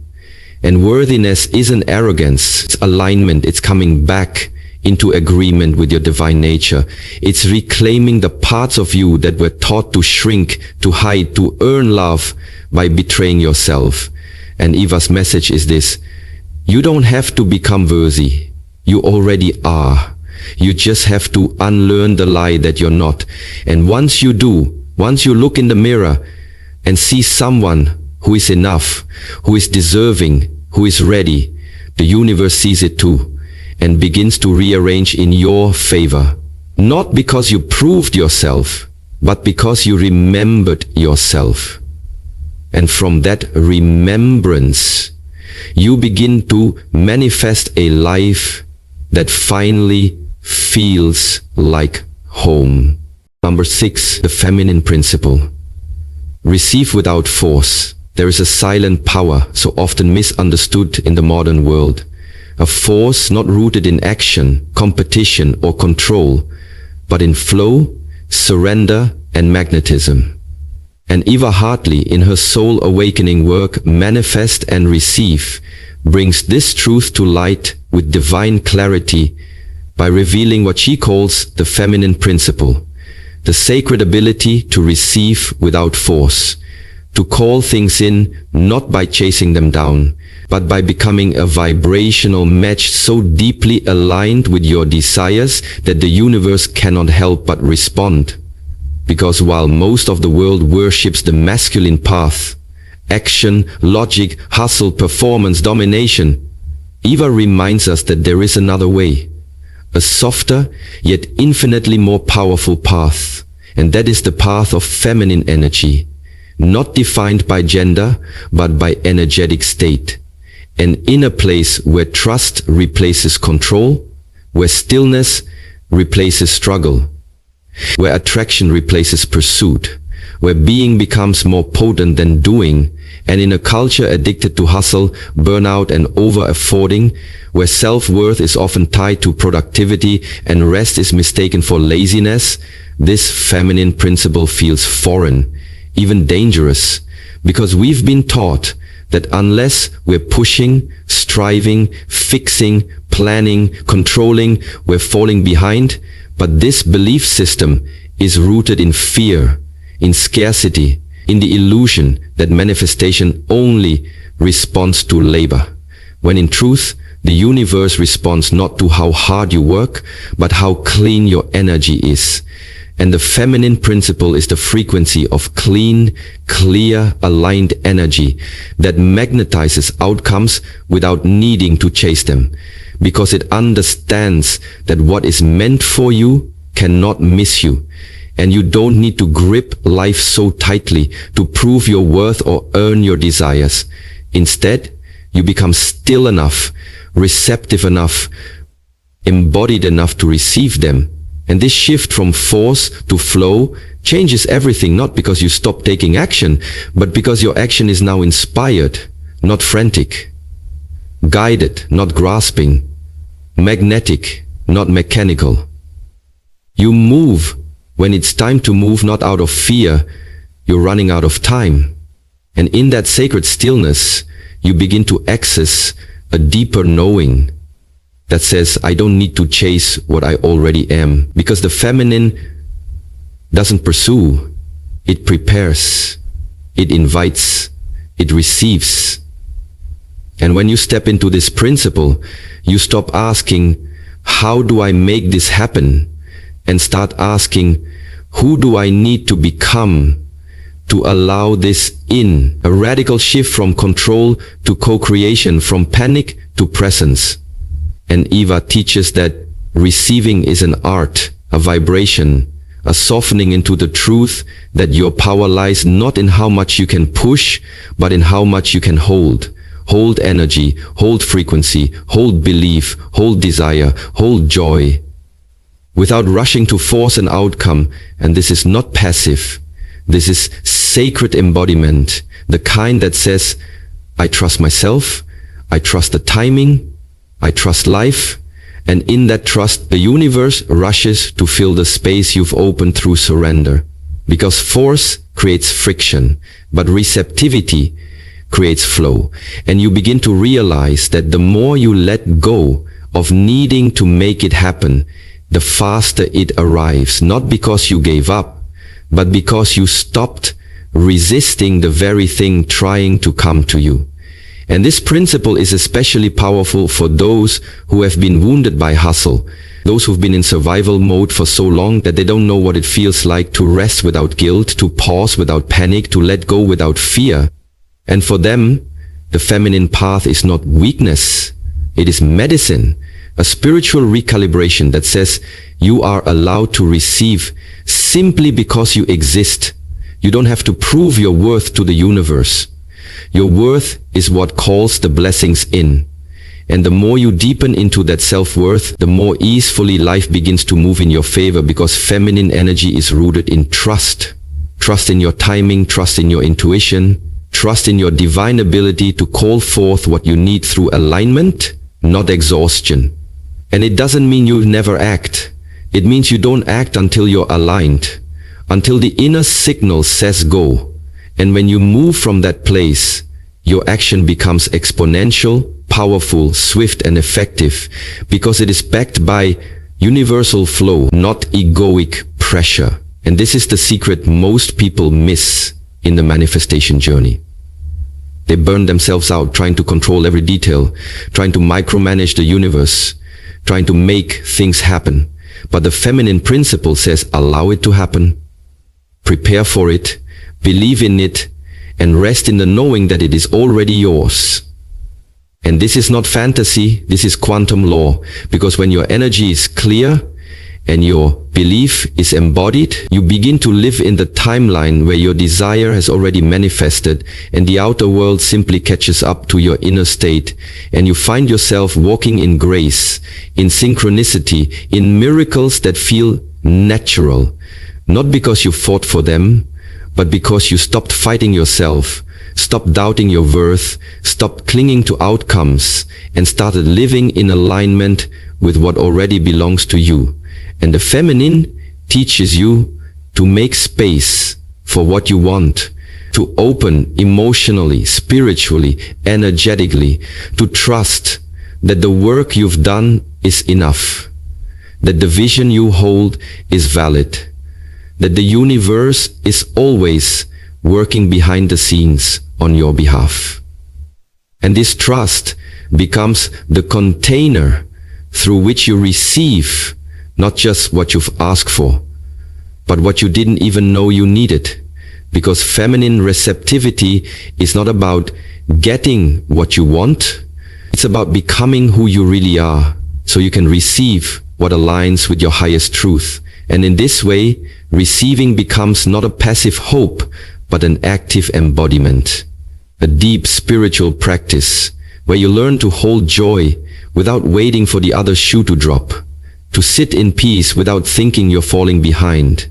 And worthiness isn't arrogance, it's alignment. It's coming back into agreement with your divine nature. It's reclaiming the parts of you that were taught to shrink, to hide, to earn love by betraying yourself. And Eva's message is this: you don't have to become worthy. You already are. You just have to unlearn the lie that you're not. And once you do, once you look in the mirror and see someone who is enough, who is deserving, who is ready, the universe sees it too and begins to rearrange in your favor. Not because you proved yourself, but because you remembered yourself. And from that remembrance, you begin to manifest a life that finally feels like home. Number 6, the feminine principle. Receive without force. There is a silent power so often misunderstood in the modern world. A force not rooted in action, competition, or control, but in flow, surrender, and magnetism. And Eva Hartley, in her soul awakening work, Manifest and Receive, brings this truth to light with divine clarity by revealing what she calls the feminine principle, the sacred ability to receive without force, to call things in not by chasing them down, but by becoming a vibrational match so deeply aligned with your desires that the universe cannot help but respond. Because while most of the world worships the masculine path, action, logic, hustle, performance, domination, Eva reminds us that there is another way, a softer yet infinitely more powerful path, and that is the path of feminine energy, not defined by gender, but by energetic state, an inner place where trust replaces control, where stillness replaces struggle, where attraction replaces pursuit, where being becomes more potent than doing, and in a culture addicted to hustle, burnout, and over-affording, where self-worth is often tied to productivity and rest is mistaken for laziness, this feminine principle feels foreign, even dangerous, because we've been taught that unless we're pushing, striving, fixing, planning, controlling, we're falling behind. But this belief system is rooted in fear, in scarcity, in the illusion that manifestation only responds to labor, when in truth, the universe responds not to how hard you work, but how clean your energy is. And the feminine principle is the frequency of clean, clear, aligned energy that magnetizes outcomes without needing to chase them, because it understands that what is meant for you cannot miss you, And you don't need to grip life so tightly to prove your worth or earn your desires. Instead, you become still enough, receptive enough, embodied enough to receive them. And this shift from force to flow changes everything, not because you stop taking action, but because your action is now inspired, not frantic, guided, not grasping, magnetic, not mechanical. You move when it's time to move, not out of fear. You're running out of time. And in that sacred stillness, you begin to access a deeper knowing that says, I don't need to chase what I already am. Because the feminine doesn't pursue, it prepares, it invites, it receives. And when you step into this principle, you stop asking, how do I make this happen? And start asking, who do I need to become to allow this in? A radical shift from control to co-creation, from panic to presence. And Eva teaches that receiving is an art, a vibration, a softening into the truth that your power lies not in how much you can push, but in how much you can hold. Hold energy, hold frequency, hold belief, hold desire, hold joy, without rushing to force an outcome. And this is not passive. This is sacred embodiment, the kind that says, I trust myself, I trust the timing, I trust life, and in that trust, the universe rushes to fill the space you've opened through surrender. Because force creates friction, but receptivity creates flow. And you begin to realize that the more you let go of needing to make it happen, the faster it arrives, not because you gave up, but because you stopped resisting the very thing trying to come to you. And this principle is especially powerful for those who have been wounded by hustle, those who've been in survival mode for so long that they don't know what it feels like to rest without guilt, to pause without panic, to let go without fear. And for them, the feminine path is not weakness, it is medicine, a spiritual recalibration that says you are allowed to receive simply because you exist. You don't have to prove your worth to the universe. Your worth is what calls the blessings in. And the more you deepen into that self-worth, the more easefully life begins to move in your favor, because feminine energy is rooted in trust. Trust in your timing, trust in your intuition, trust in your divine ability to call forth what you need through alignment, not exhaustion. And it doesn't mean you never act. It means you don't act until you're aligned, until the inner signal says go. And when you move from that place, your action becomes exponential, powerful, swift, and effective, because it is backed by universal flow, not egoic pressure. And this is the secret most people miss in the manifestation journey. They burn themselves out trying to control every detail, trying to micromanage the universe, trying to make things happen. But the feminine principle says, allow it to happen, prepare for it, believe in it, and rest in the knowing that it is already yours. And this is not fantasy, this is quantum law, because when your energy is clear and your belief is embodied, you begin to live in the timeline where your desire has already manifested, and the outer world simply catches up to your inner state, and you find yourself walking in grace, in synchronicity, in miracles that feel natural, not because you fought for them, but because you stopped fighting yourself, stopped doubting your worth, stopped clinging to outcomes, and started living in alignment with what already belongs to you. And the feminine teaches you to make space for what you want, to open emotionally, spiritually, energetically, to trust that the work you've done is enough, that the vision you hold is valid, that the universe is always working behind the scenes on your behalf. And this trust becomes the container through which you receive not just what you've asked for, but what you didn't even know you needed. Because feminine receptivity is not about getting what you want, it's about becoming who you really are, so you can receive what aligns with your highest truth. And in this way, receiving becomes not a passive hope, but an active embodiment. A deep spiritual practice where you learn to hold joy without waiting for the other shoe to drop, to sit in peace without thinking you're falling behind,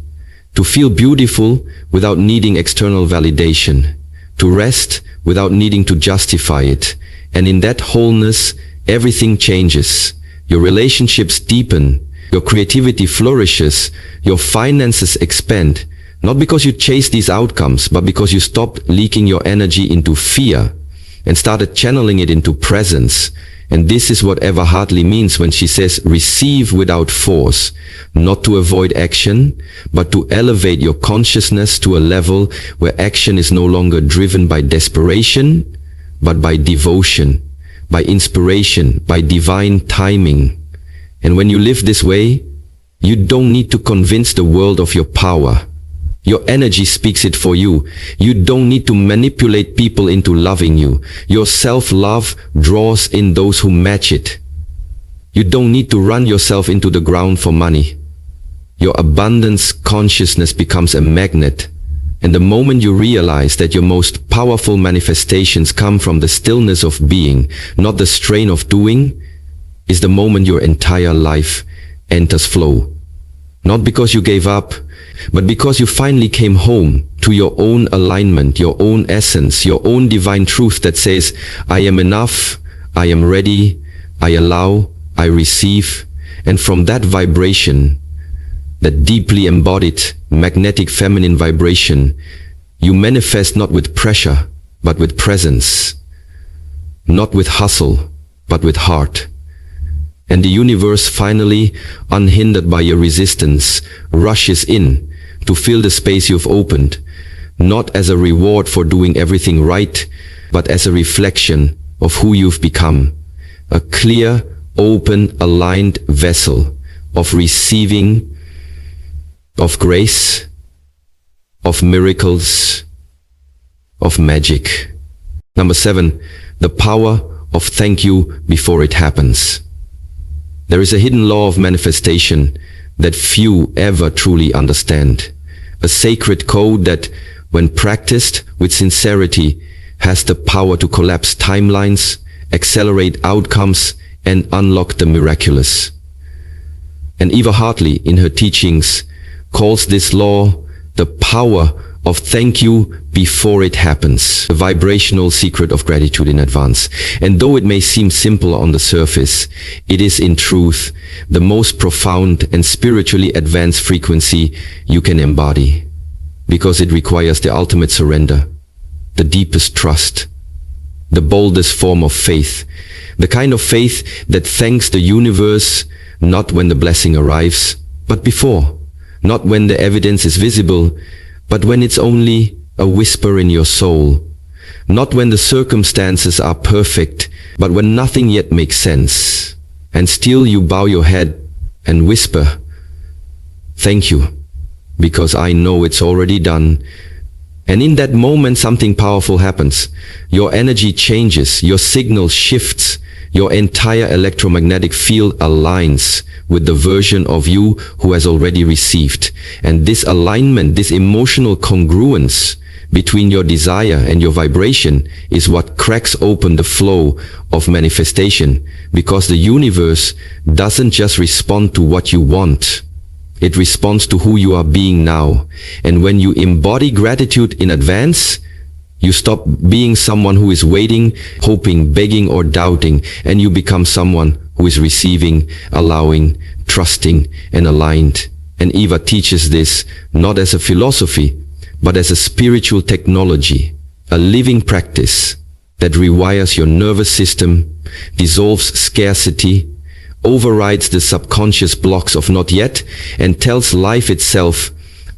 to feel beautiful without needing external validation, to rest without needing to justify it. And in that wholeness, everything changes. Your relationships deepen, your creativity flourishes, your finances expand, not because you chase these outcomes, but because you stopped leaking your energy into fear and started channeling it into presence. And this is what Eva Hartley means when she says, receive without force, not to avoid action, but to elevate your consciousness to a level where action is no longer driven by desperation, but by devotion, by inspiration, by divine timing. And when you live this way, you don't need to convince the world of your power. Your energy speaks it for you. You don't need to manipulate people into loving you. Your self-love draws in those who match it. You don't need to run yourself into the ground for money. Your abundance consciousness becomes a magnet. And the moment you realize that your most powerful manifestations come from the stillness of being, not the strain of doing, is the moment your entire life enters flow. Not because you gave up, but because you finally came home to your own alignment, your own essence, your own divine truth that says, I am enough, I am ready, I allow, I receive. And from that vibration, that deeply embodied magnetic feminine vibration, you manifest not with pressure, but with presence, not with hustle, but with heart. And the universe finally, unhindered by your resistance, rushes in to fill the space you've opened, not as a reward for doing everything right, but as a reflection of who you've become. A clear, open, aligned vessel of receiving, of grace, of miracles, of magic. Number 7, the power of thank you before it happens. There is a hidden law of manifestation that few ever truly understand. A sacred code that, when practiced with sincerity, has the power to collapse timelines, accelerate outcomes, and unlock the miraculous. And Eva Hartley, in her teachings, calls this law the power of thank you before it happens, the vibrational secret of gratitude in advance. And though it may seem simple on the surface, it is in truth the most profound and spiritually advanced frequency you can embody, because it requires the ultimate surrender, the deepest trust, the boldest form of faith, the kind of faith that thanks the universe not when the blessing arrives, but before, not when the evidence is visible, but when it's only a whisper in your soul, not when the circumstances are perfect, but when nothing yet makes sense, and still you bow your head and whisper, thank you, because I know it's already done. And in that moment something powerful happens. Your energy changes, your signal shifts, your entire electromagnetic field aligns with the version of you who has already received. And this alignment, this emotional congruence between your desire and your vibration is what cracks open the flow of manifestation, because the universe doesn't just respond to what you want. It responds to who you are being now. And when you embody gratitude in advance, you stop being someone who is waiting, hoping, begging, or doubting, and you become someone who is receiving, allowing, trusting, and aligned. And Eva teaches this not as a philosophy, but as a spiritual technology, a living practice that rewires your nervous system, dissolves scarcity, overrides the subconscious blocks of not yet, and tells life itself,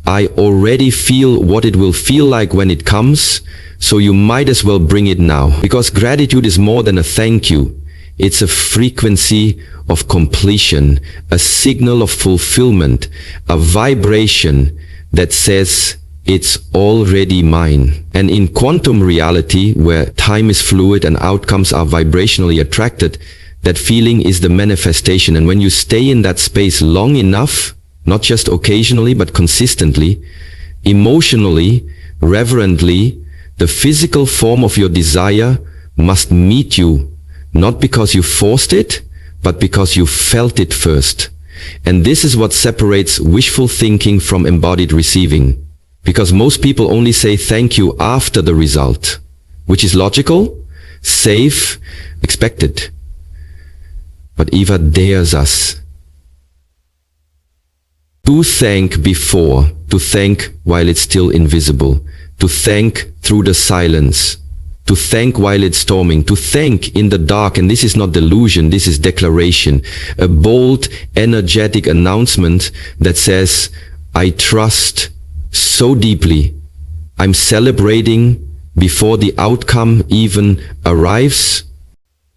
I already feel what it will feel like when it comes, so you might as well bring it now. Because gratitude is more than a thank you. It's a frequency of completion, a signal of fulfillment, a vibration that says, it's already mine. And in quantum reality, where time is fluid and outcomes are vibrationally attracted, that feeling is the manifestation. And when you stay in that space long enough, not just occasionally but consistently, emotionally, reverently, the physical form of your desire must meet you, not because you forced it, but because you felt it first. And this is what separates wishful thinking from embodied receiving. Because most people only say thank you after the result, which is logical, safe, expected. But Eva dares us to thank before, to thank while it's still invisible, to thank through the silence, to thank while it's storming, to thank in the dark. And this is not delusion, this is declaration, a bold, energetic announcement that says, I trust so deeply. I'm celebrating before the outcome even arrives.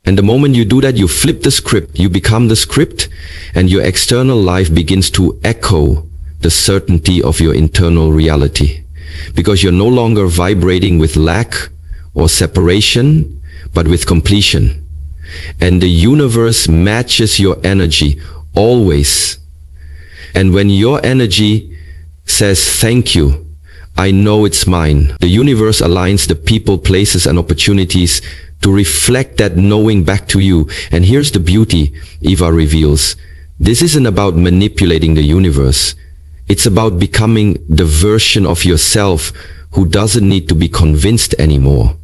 And the moment you do that, you flip the script, you become the script, and your external life begins to echo the certainty of your internal reality. Because you're no longer vibrating with lack or separation, but with completion. And the universe matches your energy always. And when your energy says thank you, I know it's mine, the universe aligns the people, places, and opportunities to reflect that knowing back to you. And here's the beauty, Eva reveals. This isn't about manipulating the universe. It's about becoming the version of yourself who doesn't need to be convinced anymore.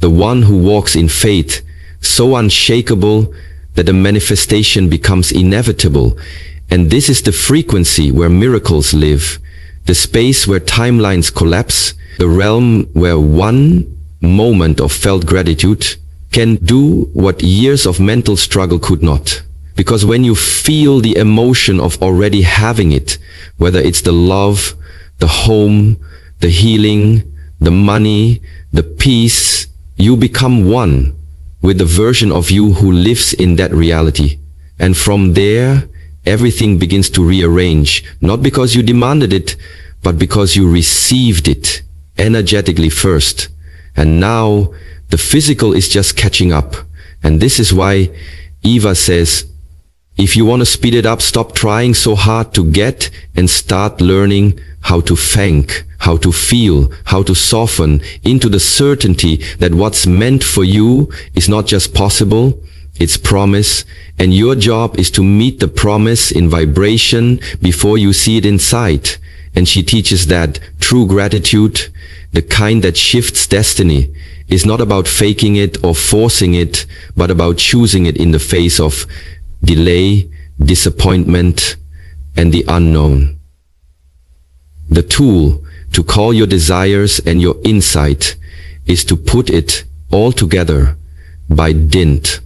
The one who walks in faith, so unshakable that the manifestation becomes inevitable. And this is the frequency where miracles live, the space where timelines collapse, the realm where one moment of felt gratitude can do what years of mental struggle could not. Because when you feel the emotion of already having it, whether it's the love, the home, the healing, the money, the peace, you become one with the version of you who lives in that reality. And from there, everything begins to rearrange, not because you demanded it, but because you received it energetically first. And now the physical is just catching up. And this is why Eva says, if you want to speed it up, stop trying so hard to get and start learning how to thank, how to feel, how to soften into the certainty that what's meant for you is not just possible, it's promise. And your job is to meet the promise in vibration before you see it in sight. And she teaches that true gratitude, the kind that shifts destiny, is not about faking it or forcing it, but about choosing it in the face of delay, disappointment, and the unknown. The tool to call your desires and your insight is to put it all together by dint.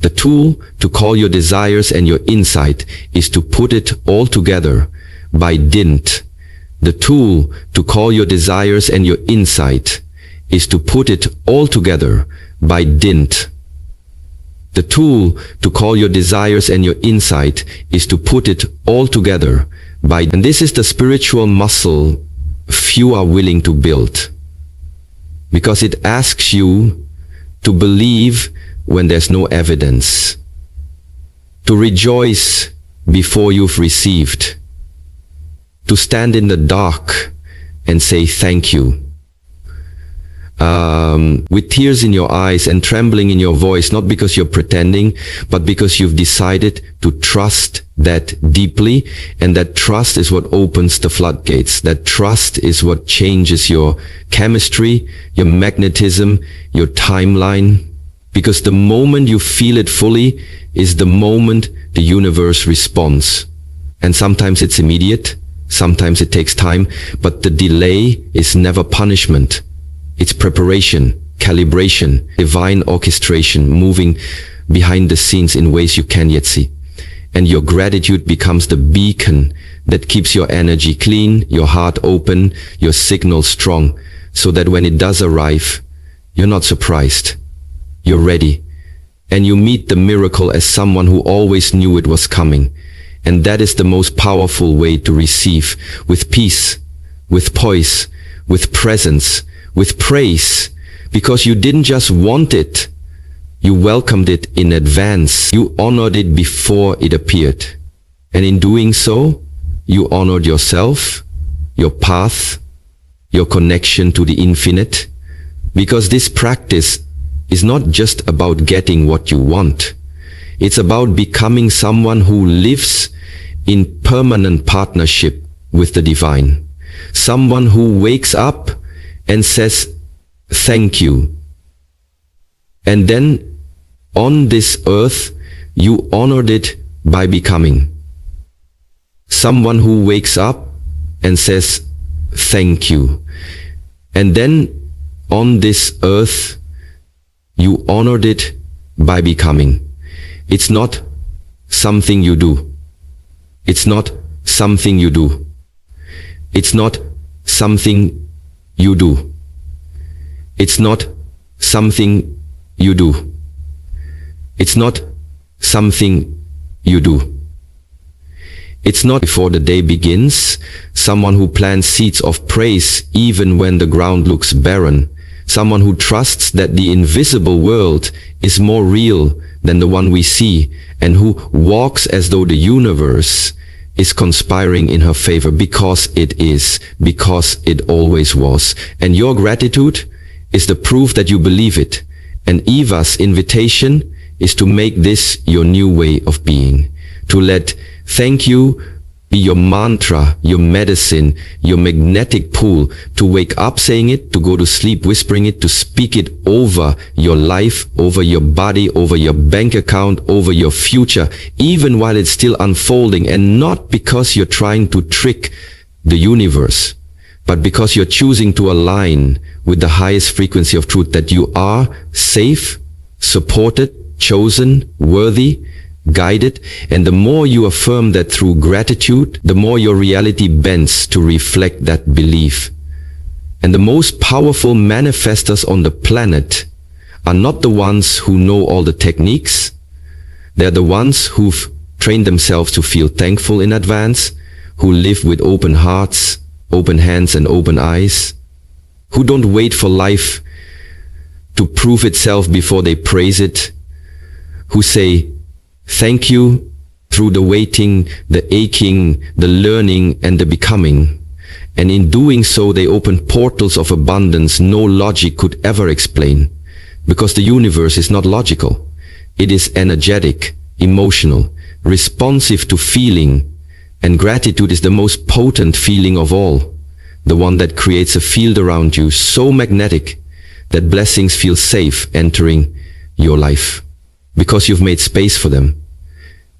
The tool to call your desires and your insight is to put it all together by dint. The tool to call your desires and your insight is to put it all together by dint. The tool to call your desires and your insight is to put it all together by, and this is the spiritual muscle few are willing to build. Because it asks you to believe when there's no evidence, to rejoice before you've received, to stand in the dark and say thank you. With tears in your eyes and trembling in your voice, not because you're pretending, but because you've decided to trust that deeply. And that trust is what opens the floodgates. That trust is what changes your chemistry, your magnetism, your timeline. Because the moment you feel it fully is the moment the universe responds. And sometimes it's immediate, sometimes it takes time, but the delay is never punishment. It's preparation, calibration, divine orchestration, moving behind the scenes in ways you can't yet see. And your gratitude becomes the beacon that keeps your energy clean, your heart open, your signal strong, so that when it does arrive, you're not surprised. You're ready. And you meet the miracle as someone who always knew it was coming. And that is the most powerful way to receive, with peace, with poise, with presence, with praise, because you didn't just want it, you welcomed it in advance. You honored it before it appeared. And in doing so, you honored yourself, your path, your connection to the infinite, because this practice is not just about getting what you want. It's about becoming someone who lives in permanent partnership with the divine. Someone who wakes up and says, thank you. And then on this earth, you honored it by becoming. Someone who wakes up and says, thank you. And then on this earth, you honored it by becoming. It's not something you do. It's not something you do. It's not something you do. It's not something you do. It's not something you do. It's not before the day begins, someone who plants seeds of praise even when the ground looks barren, someone who trusts that the invisible world is more real than the one we see, and who walks as though the universe is conspiring in her favor because it is, because it always was. And your gratitude is the proof that you believe it. And Eva's invitation is to make this your new way of being, to let thank you be your mantra, your medicine, your magnetic pull, to wake up saying it, to go to sleep whispering it, to speak it over your life, over your body, over your bank account, over your future, even while it's still unfolding, and not because you're trying to trick the universe, but because you're choosing to align with the highest frequency of truth, that you are safe, supported, chosen, worthy, guided. And the more you affirm that through gratitude, the more your reality bends to reflect that belief. And the most powerful manifestors on the planet are not the ones who know all the techniques. They're the ones who've trained themselves to feel thankful in advance, who live with open hearts, open hands and open eyes, who don't wait for life to prove itself before they praise it, who say thank you through the waiting, the aching, the learning, and the becoming. And in doing so, they open portals of abundance no logic could ever explain, because the universe is not logical. It is energetic, emotional, responsive to feeling, and gratitude is the most potent feeling of all, the one that creates a field around you so magnetic that blessings feel safe entering your life. Because you've made space for them,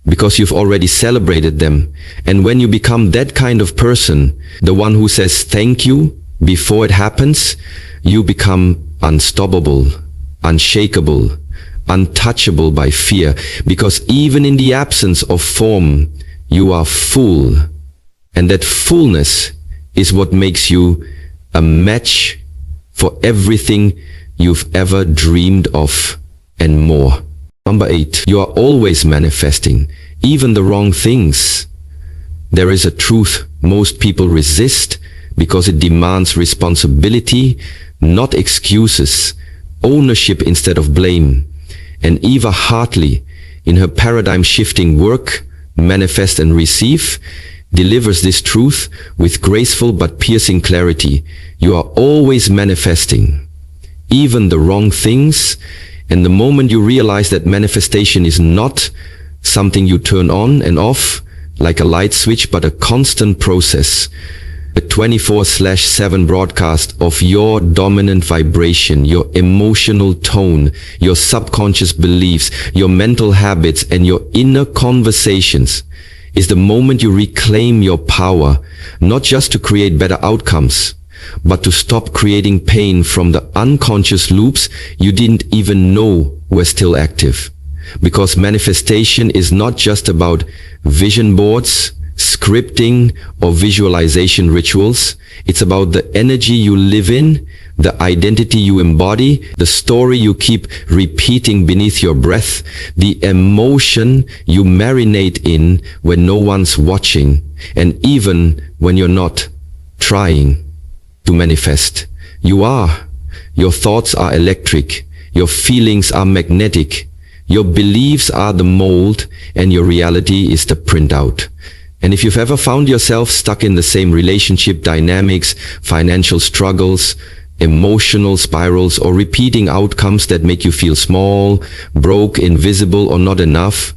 because you've already celebrated them. And when you become that kind of person, the one who says thank you before it happens, you become unstoppable, unshakable, untouchable by fear, because even in the absence of form, you are full. And that fullness is what makes you a match for everything you've ever dreamed of and more. Number 8, you are always manifesting, even the wrong things. There is a truth most people resist because it demands responsibility, not excuses, ownership instead of blame. And Eva Hartley, in her paradigm-shifting work, Manifest and Receive, delivers this truth with graceful but piercing clarity. You are always manifesting, even the wrong things. And the moment you realize that manifestation is not something you turn on and off like a light switch, but a constant process, a 24/7 broadcast of your dominant vibration, your emotional tone, your subconscious beliefs, your mental habits, and your inner conversations, is the moment you reclaim your power, not just to create better outcomes, but to stop creating pain from the unconscious loops you didn't even know were still active. Because manifestation is not just about vision boards, scripting, or visualization rituals. It's about the energy you live in, the identity you embody, the story you keep repeating beneath your breath, the emotion you marinate in when no one's watching, and even when you're not trying to manifest. You are. Your thoughts are electric. Your feelings are magnetic. Your beliefs are the mold, and your reality is the printout. And if you've ever found yourself stuck in the same relationship dynamics, financial struggles, emotional spirals, or repeating outcomes that make you feel small, broke, invisible, or not enough,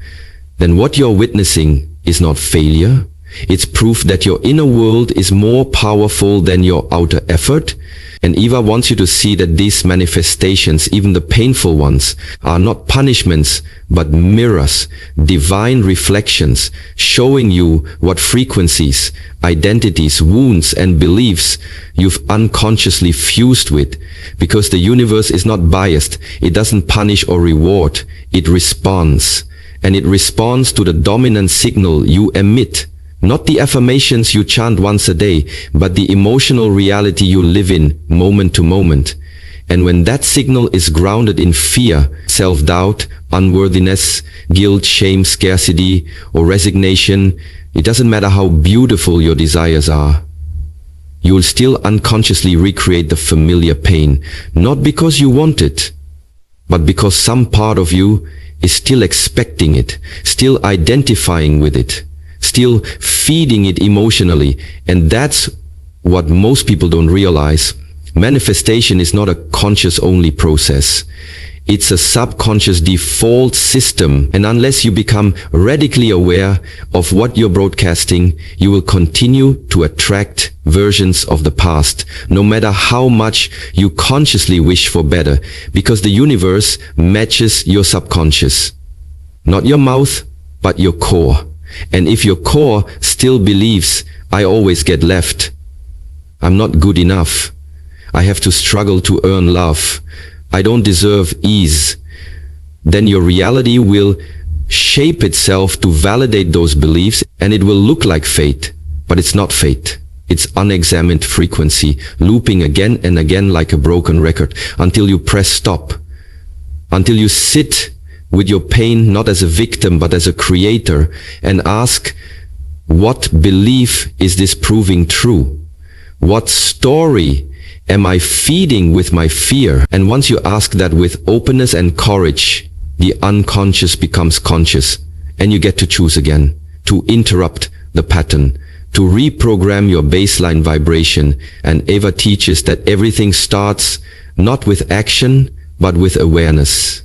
then what you're witnessing is not failure. It's proof that your inner world is more powerful than your outer effort. And Eva wants you to see that these manifestations, even the painful ones, are not punishments, but mirrors, divine reflections, showing you what frequencies, identities, wounds, and beliefs you've unconsciously fused with. Because the universe is not biased. It doesn't punish or reward. It responds. And it responds to the dominant signal you emit. Not the affirmations you chant once a day, but the emotional reality you live in moment to moment. And when that signal is grounded in fear, self-doubt, unworthiness, guilt, shame, scarcity, or resignation, it doesn't matter how beautiful your desires are. You'll still unconsciously recreate the familiar pain, not because you want it, but because some part of you is still expecting it, still identifying with it, still feeding it emotionally. And that's what most people don't realize. Manifestation is not a conscious-only process. It's a subconscious default system. And unless you become radically aware of what you're broadcasting, you will continue to attract versions of the past, no matter how much you consciously wish for better, because the universe matches your subconscious. Not your mouth, but your core. And if your core still believes, I always get left, I'm not good enough, I have to struggle to earn love, I don't deserve ease, then your reality will shape itself to validate those beliefs, and it will look like fate, but it's not fate. It's unexamined frequency, looping again and again like a broken record, until you press stop, until you sit with your pain not as a victim but as a creator, and ask, what belief is this proving true? What story am I feeding with my fear? And once you ask that with openness and courage, the unconscious becomes conscious, and you get to choose again, to interrupt the pattern, to reprogram your baseline vibration. And Eva teaches that everything starts not with action, but with awareness.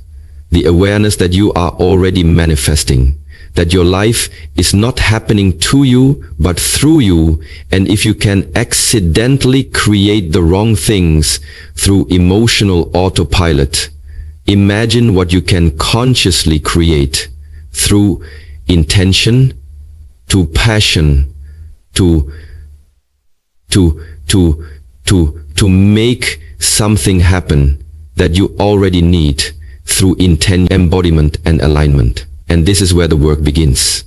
The awareness that you are already manifesting, that your life is not happening to you, but through you. And if you can accidentally create the wrong things through emotional autopilot, imagine what you can consciously create through intention, to passion, to make something happen that you already need, through intent, embodiment, and alignment. And this is where the work begins.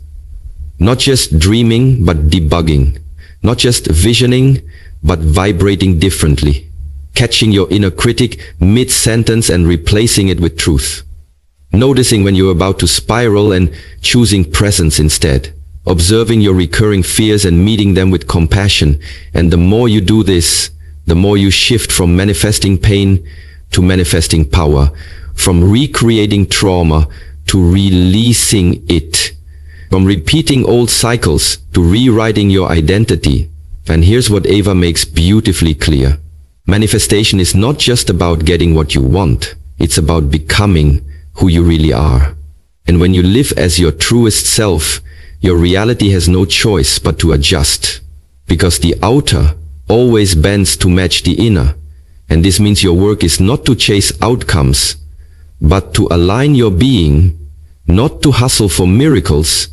Not just dreaming, but debugging. Not just visioning, but vibrating differently. Catching your inner critic mid-sentence and replacing it with truth. Noticing when you're about to spiral and choosing presence instead. Observing your recurring fears and meeting them with compassion. And the more you do this, the more you shift from manifesting pain to manifesting power. From recreating trauma to releasing it. From repeating old cycles to rewriting your identity. And here's what Eva makes beautifully clear. Manifestation is not just about getting what you want. It's about becoming who you really are. And when you live as your truest self, your reality has no choice but to adjust. Because the outer always bends to match the inner. And this means your work is not to chase outcomes, but to align your being, not to hustle for miracles,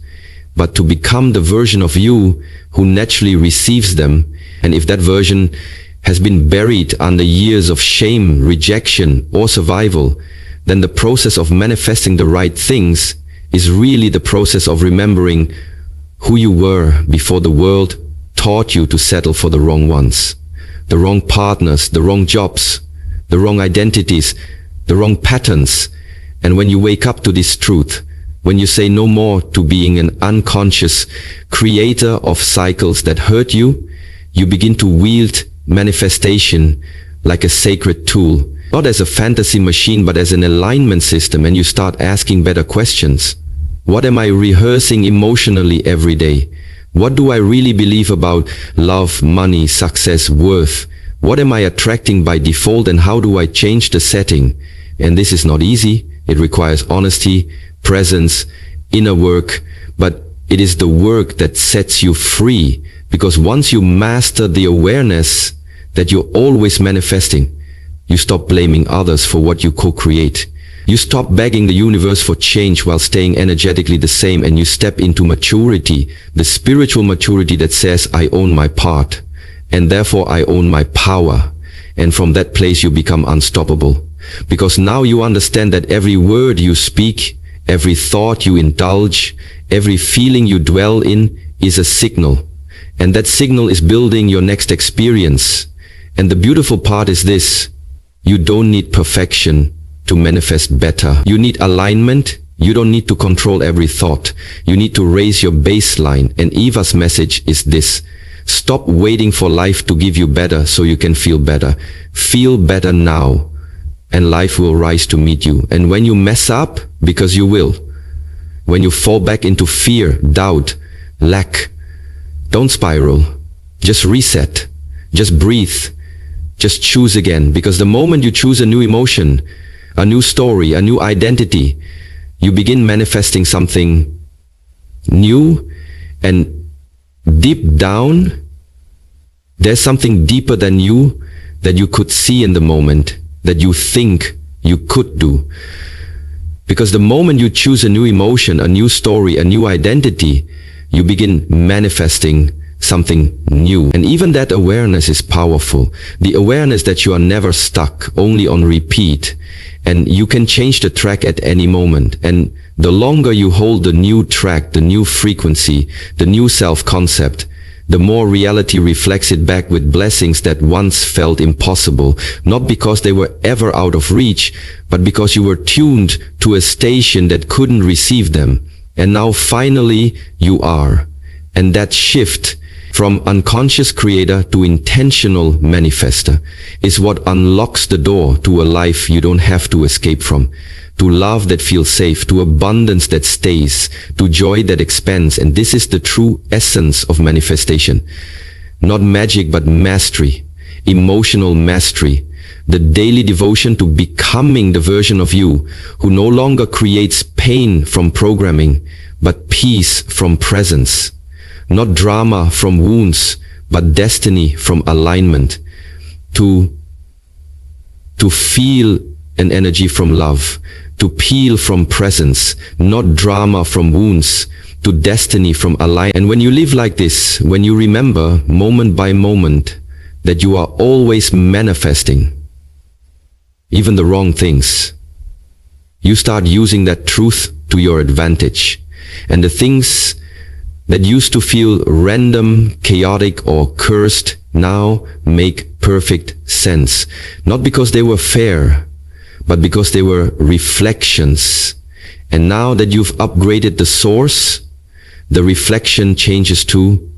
but to become the version of you who naturally receives them. And if that version has been buried under years of shame, rejection, or survival, then the process of manifesting the right things is really the process of remembering who you were before the world taught you to settle for the wrong ones, the wrong partners, the wrong jobs, the wrong identities, the wrong patterns. And when you wake up to this truth, when you say no more to being an unconscious creator of cycles that hurt you, you begin to wield manifestation like a sacred tool, not as a fantasy machine, but as an alignment system. And you start asking better questions. What am I rehearsing emotionally every day? What do I really believe about love, money, success, worth? What am I attracting by default, and how do I change the setting? And this is not easy. It requires honesty, presence, inner work, but it is the work that sets you free, because once you master the awareness that you're always manifesting, you stop blaming others for what you co-create. You stop begging the universe for change while staying energetically the same, and you step into maturity, the spiritual maturity that says, I own my part, and therefore I own my power. And from that place you become unstoppable. Because now you understand that every word you speak, every thought you indulge, every feeling you dwell in is a signal. And that signal is building your next experience. And the beautiful part is this: you don't need perfection to manifest better. You need alignment. You don't need to control every thought. You need to raise your baseline. And Eva's message is this: stop waiting for life to give you better so you can feel better. Feel better now, and life will rise to meet you. And when you mess up, because you will, when you fall back into fear, doubt, lack, don't spiral. Just reset. Just breathe. Just choose again. Because the moment you choose a new emotion, a new story, a new identity, you begin manifesting something new. And deep down, there's something deeper than you that you could see in the moment, that you think you could do. Because the moment you choose a new emotion, a new story, a new identity, you begin manifesting something new. And even that awareness is powerful. The awareness that you are never stuck, only on repeat. And you can change the track at any moment. And the longer you hold the new track, the new frequency, the new self-concept, the more reality reflects it back with blessings that once felt impossible, not because they were ever out of reach, but because you were tuned to a station that couldn't receive them. And now finally you are. And that shift from unconscious creator to intentional manifester is what unlocks the door to a life you don't have to escape from, to love that feels safe, to abundance that stays, to joy that expands. And this is the true essence of manifestation. Not magic, but mastery, emotional mastery, the daily devotion to becoming the version of you who no longer creates pain from programming, but peace from presence. Not drama from wounds, but destiny from alignment. To feel an energy from love. To peel from presence. Not drama from wounds. To destiny from alignment. And when you live like this, when you remember moment by moment that you are always manifesting even the wrong things, you start using that truth to your advantage. And the things that used to feel random, chaotic, or cursed now make perfect sense. Not because they were fair, but because they were reflections. And now that you've upgraded the source, the reflection changes too.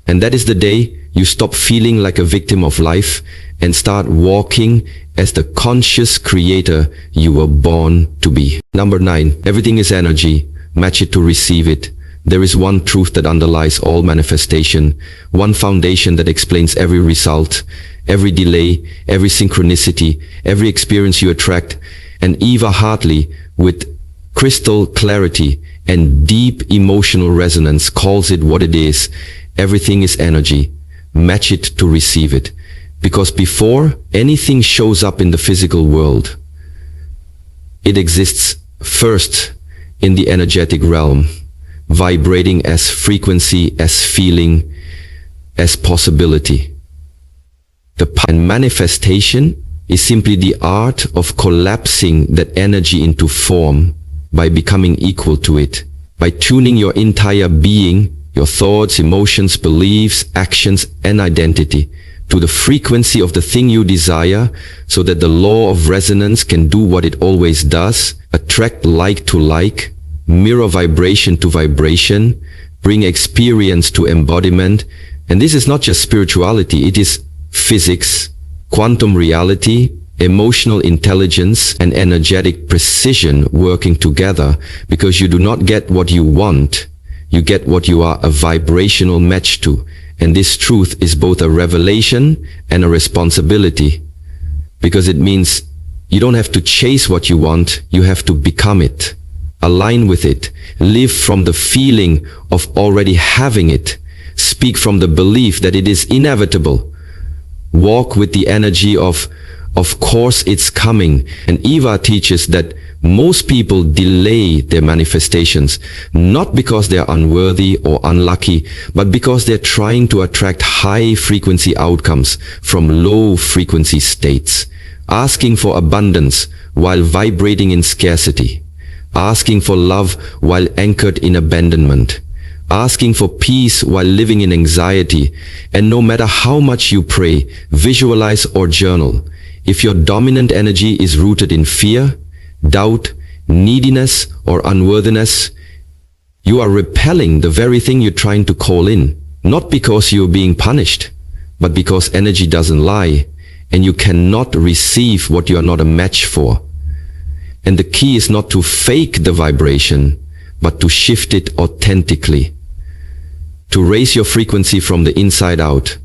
And that is the day you stop feeling like a victim of life and start walking as the conscious creator you were born to be. Number 9, everything is energy. Match it to receive it. There is one truth that underlies all manifestation, one foundation that explains every result, every delay, every synchronicity, every experience you attract. And Eva Hartley, with crystal clarity and deep emotional resonance, calls it what it is. Everything is energy. Match it to receive it. Because before anything shows up in the physical world, it exists first in the energetic realm, vibrating as frequency, as feeling, as possibility. And manifestation is simply the art of collapsing that energy into form by becoming equal to it, by tuning your entire being, your thoughts, emotions, beliefs, actions, and identity to the frequency of the thing you desire, so that the law of resonance can do what it always does, attract like to like, mirror vibration to vibration, bring experience to embodiment. And this is not just spirituality, it is physics, quantum reality, emotional intelligence, and energetic precision working together. Because you do not get what you want, You get what you are a vibrational match to. And this truth is both a revelation and a responsibility. Because it means you don't have to chase what you want, you have to become it. Align with it. Live from the feeling of already having it. Speak from the belief that it is inevitable. Walk with the energy of course it's coming. And Eva teaches that most people delay their manifestations, not because they're unworthy or unlucky, but because they're trying to attract high-frequency outcomes from low-frequency states, asking for abundance while vibrating in scarcity, asking for love while anchored in abandonment, asking for peace while living in anxiety. And no matter how much you pray, visualize or journal, if your dominant energy is rooted in fear, doubt, neediness, or unworthiness, you are repelling the very thing you're trying to call in, not because you're being punished, but because energy doesn't lie, and you cannot receive what you are not a match for. And the key is not to fake the vibration, but to shift it authentically, to raise your frequency from the inside out.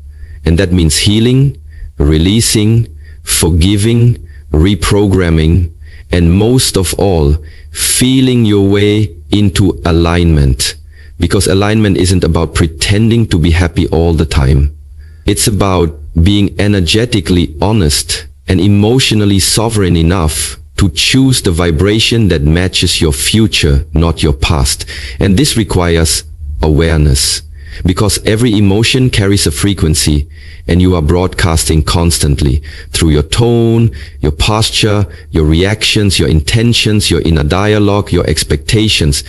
And that means healing, releasing, forgiving, reprogramming, and most of all, feeling your way into alignment. Because alignment isn't about pretending to be happy all the time. It's about being energetically honest and emotionally sovereign enough to choose the vibration that matches your future, not your past. And this requires awareness. Because every emotion carries a frequency, and you are broadcasting constantly through your tone, your posture, your reactions, your intentions, your inner dialogue, your expectations.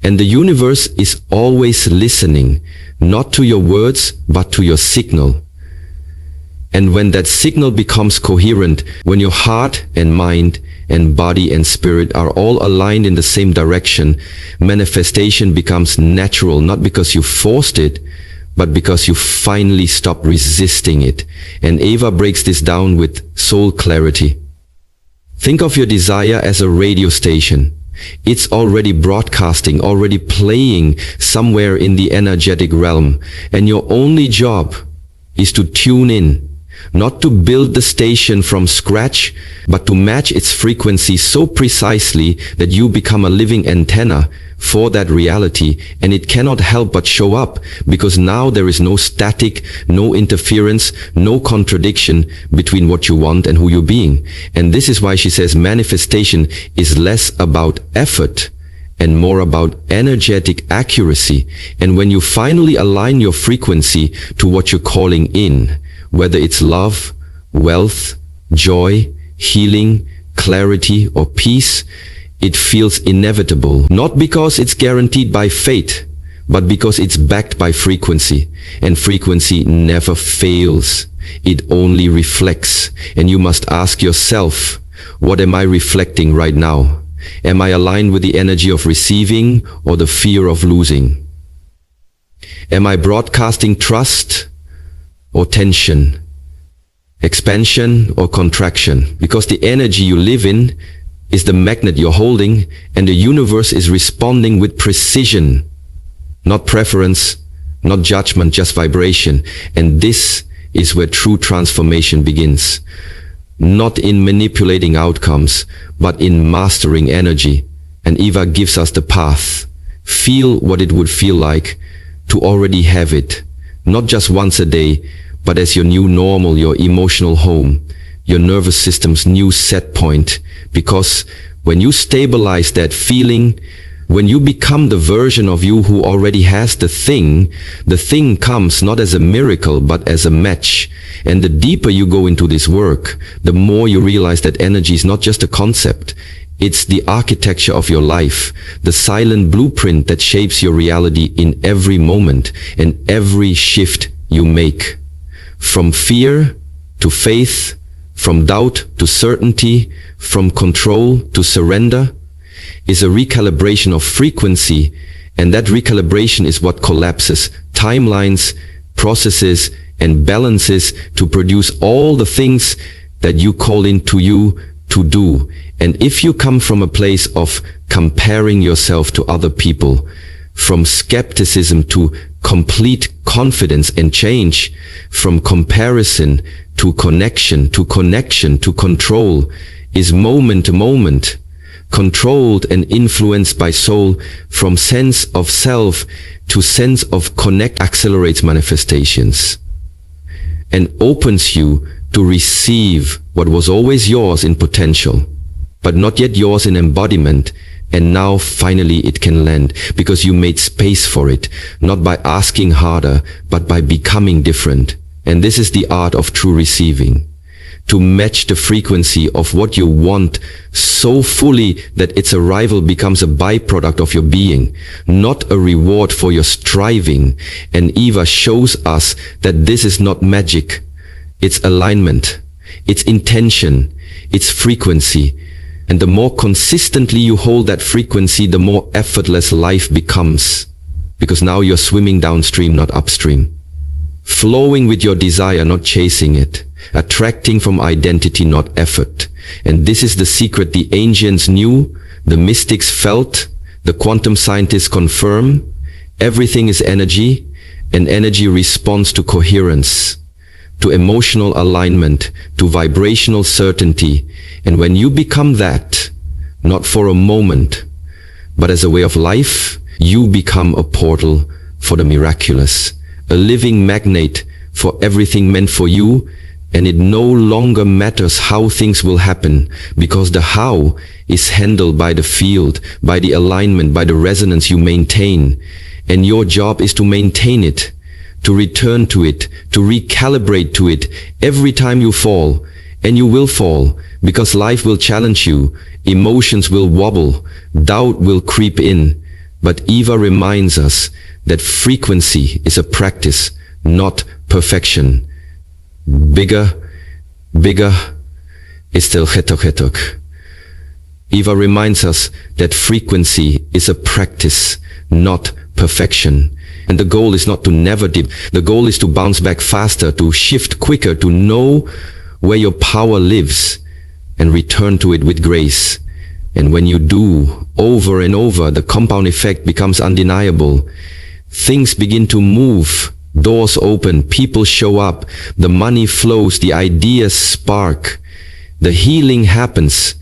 And the universe is always listening, not to your words, but to your signal. And when that signal becomes coherent, when your heart and mind and body and spirit are all aligned in the same direction, manifestation becomes natural, not because you forced it, but because you finally stop resisting it. And Eva breaks this down with soul clarity. Think of your desire as a radio station. It's already broadcasting, already playing somewhere in the energetic realm. And your only job is to tune in. Not to build the station from scratch, but to match its frequency so precisely that you become a living antenna for that reality, and it cannot help but show up, because now there is no static, no interference, no contradiction between what you want and who you're being. And this is why she says manifestation is less about effort and more about energetic accuracy. And when you finally align your frequency to what you're calling in, whether it's love, wealth, joy, healing, clarity, or peace, it feels inevitable. Not because it's guaranteed by fate, but because it's backed by frequency. And frequency never fails. It only reflects. And you must ask yourself, what am I reflecting right now? Am I aligned with the energy of receiving or the fear of losing? Am I broadcasting trust or tension, expansion or contraction? Because the energy you live in is the magnet you're holding, and the universe is responding with precision, not preference, not judgment, just vibration. And this is where true transformation begins. Not in manipulating outcomes, but in mastering energy. And Eva gives us the path. Feel what it would feel like to already have it, not just once a day, but as your new normal, your emotional home, your nervous system's new set point. Because when you stabilize that feeling, when you become the version of you who already has the thing comes not as a miracle, but as a match. And the deeper you go into this work, the more you realize that energy is not just a concept. It's the architecture of your life, the silent blueprint that shapes your reality in every moment and every shift you make. From fear to faith, from doubt to certainty, from control to surrender, is a recalibration of frequency, and that recalibration is what collapses timelines, processes, and balances to produce all the things that you call into you to do. And if you come from a place of comparing yourself to other people, from skepticism to complete confidence and change, from comparison to connection to control, is moment to moment, controlled and influenced by soul, from sense of self to sense of connect, accelerates manifestations and opens you to receive what was always yours in potential, but not yet yours in embodiment. And now finally it can land because you made space for it, not by asking harder, but by becoming different. And this is the art of true receiving. To match the frequency of what you want so fully that its arrival becomes a byproduct of your being, not a reward for your striving. And Eva shows us that this is not magic. It's alignment, it's intention, it's frequency. And the more consistently you hold that frequency, the more effortless life becomes. Because now you're swimming downstream, not upstream. Flowing with your desire, not chasing it. Attracting from identity, not effort. And this is the secret the ancients knew, the mystics felt, the quantum scientists confirm. Everything is energy, and energy responds to coherence, to emotional alignment, to vibrational certainty. And when you become that, not for a moment, but as a way of life, you become a portal for the miraculous, a living magnet for everything meant for you. And it no longer matters how things will happen, because the how is handled by the field, by the alignment, by the resonance you maintain. And your job is to maintain it, to return to it, to recalibrate to it every time you fall. And you will fall, because life will challenge you, emotions will wobble, doubt will creep in. But Eva reminds us that frequency is a practice, not perfection. Bigger is still chetok. Eva reminds us that frequency is a practice, not perfection. And the goal is not to never dip. The goal is to bounce back faster, to shift quicker, to know where your power lives and return to it with grace. And when you do, over and over, the compound effect becomes undeniable. Things begin to move. Doors open, people show up, the money flows, the ideas spark, the healing happens.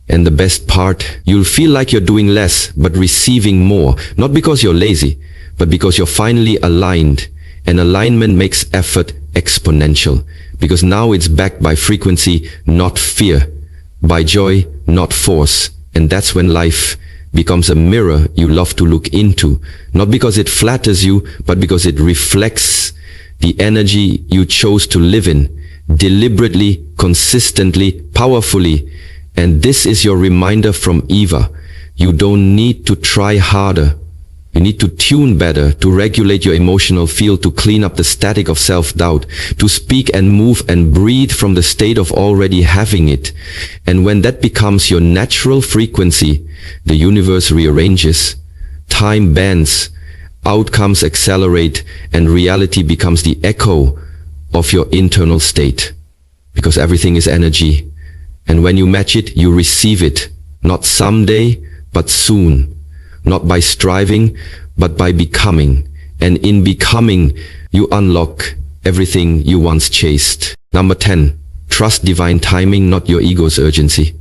And the best part, you'll feel like you're doing less, but receiving more. Not because you're lazy, but because you're finally aligned. And alignment makes effort exponential, because now it's backed by frequency, not fear, by joy, not force. And that's when life becomes a mirror you love to look into, not because it flatters you, but because it reflects the energy you chose to live in, deliberately, consistently, powerfully. And this is your reminder from Eva. You don't need to try harder. You need to tune better, to regulate your emotional field, to clean up the static of self-doubt, to speak and move and breathe from the state of already having it. And when that becomes your natural frequency, the universe rearranges, time bends, outcomes accelerate, and reality becomes the echo of your internal state. Because everything is energy. And when you match it, you receive it. Not someday, but soon. Not by striving, but by becoming. And in becoming, you unlock everything you once chased. Number 10. Trust divine timing, not your ego's urgency.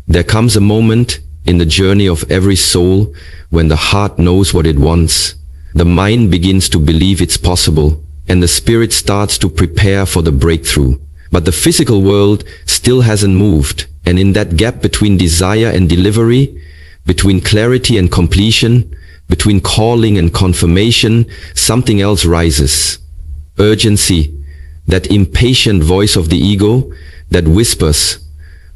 There comes a moment in the journey of every soul when the heart knows what it wants. The mind begins to believe it's possible, and the spirit starts to prepare for the breakthrough. But the physical world still hasn't moved. And in that gap between desire and delivery, between clarity and completion, between calling and confirmation, something else rises. Urgency, that impatient voice of the ego that whispers,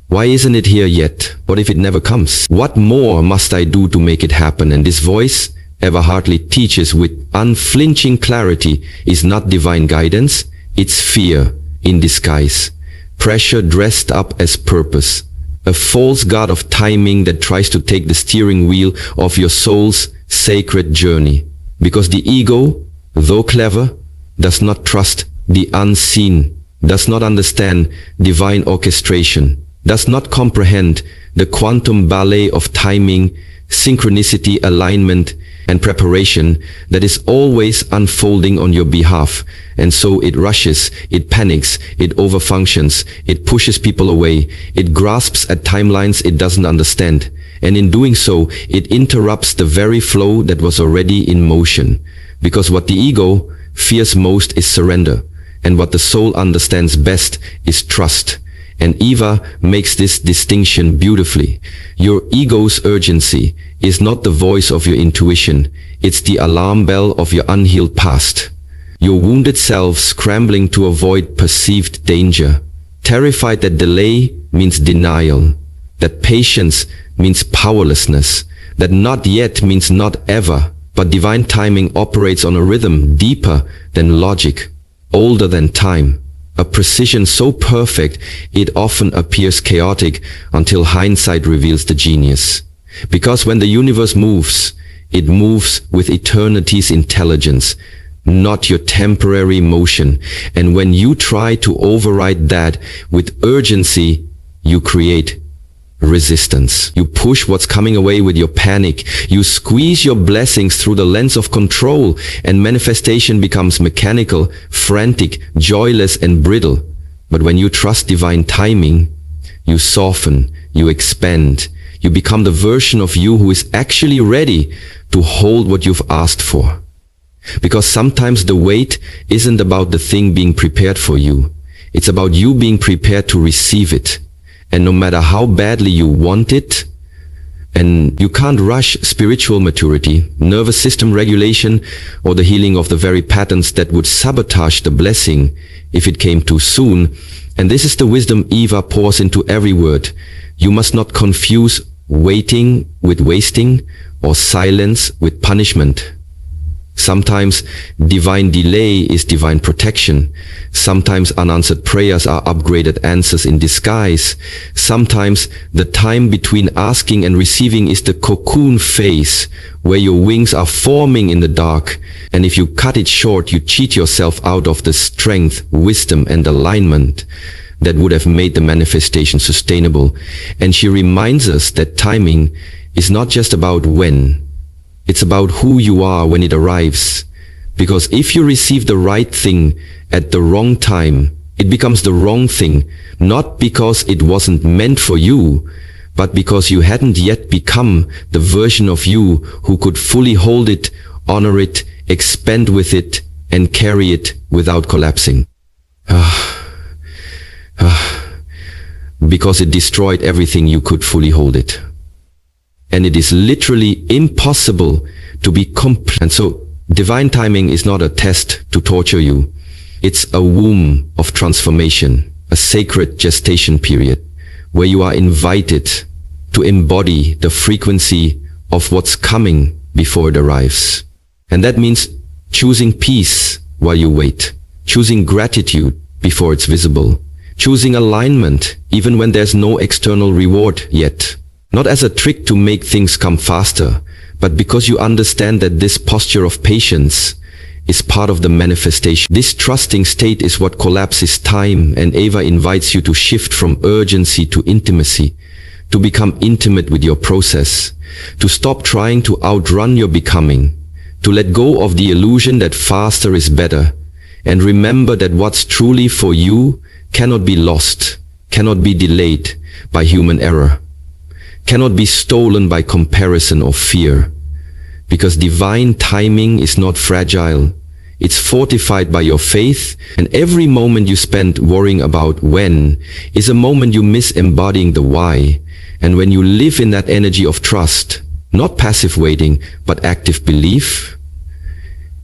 why isn't it here yet? What if it never comes? What more must I do to make it happen? And this voice, Eva Hartley teaches with unflinching clarity, is not divine guidance, it's fear in disguise. Pressure dressed up as purpose. A false god of timing that tries to take the steering wheel of your soul's sacred journey. Because the ego, though clever, does not trust the unseen, does not understand divine orchestration, does not comprehend the quantum ballet of timing synchronicity, alignment, and preparation that is always unfolding on your behalf. And so it rushes, it panics, it overfunctions, it pushes people away, it grasps at timelines it doesn't understand. And in doing so, it interrupts the very flow that was already in motion. Because what the ego fears most is surrender, and what the soul understands best is trust. And Eva makes this distinction beautifully. Your ego's urgency is not the voice of your intuition, it's the alarm bell of your unhealed past. Your wounded self scrambling to avoid perceived danger, terrified that delay means denial, that patience means powerlessness, that not yet means not ever. But divine timing operates on a rhythm deeper than logic, older than time, a precision so perfect it often appears chaotic until hindsight reveals the genius. Because when the universe moves, it moves with eternity's intelligence, not your temporary motion. And when you try to override that with urgency, you create resistance. You push what's coming away with your panic. You squeeze your blessings through the lens of control, and manifestation becomes mechanical, frantic, joyless, and brittle. But when you trust divine timing, you soften, you expand, you become the version of you who is actually ready to hold what you've asked for. Because sometimes the wait isn't about the thing being prepared for you. It's about you being prepared to receive it. And no matter how badly you want it, and you can't rush spiritual maturity, nervous system regulation, or the healing of the very patterns that would sabotage the blessing if it came too soon. And this is the wisdom Eva pours into every word. You must not confuse waiting with wasting, or silence with punishment. Sometimes divine delay is divine protection. Sometimes unanswered prayers are upgraded answers in disguise. Sometimes the time between asking and receiving is the cocoon phase, where your wings are forming in the dark. And if you cut it short, you cheat yourself out of the strength, wisdom, and alignment that would have made the manifestation sustainable. And she reminds us that timing is not just about when. It's about who you are when it arrives. Because if you receive the right thing at the wrong time, it becomes the wrong thing, not because it wasn't meant for you, but because you hadn't yet become the version of you who could fully hold it, honor it, expand with it, and carry it without collapsing. Because it destroyed everything you could fully hold it. And it is literally impossible to be complete. And so divine timing is not a test to torture you. It's a womb of transformation, a sacred gestation period where you are invited to embody the frequency of what's coming before it arrives. And that means choosing peace while you wait, choosing gratitude before it's visible, choosing alignment even when there's no external reward yet. Not as a trick to make things come faster, but because you understand that this posture of patience is part of the manifestation. This trusting state is what collapses time, and Eva invites you to shift from urgency to intimacy, to become intimate with your process, to stop trying to outrun your becoming, to let go of the illusion that faster is better, and remember that what's truly for you cannot be lost, cannot be delayed by human error, cannot be stolen by comparison or fear. Because divine timing is not fragile. It's fortified by your faith, and every moment you spend worrying about when is a moment you miss embodying the why. And when you live in that energy of trust, not passive waiting, but active belief,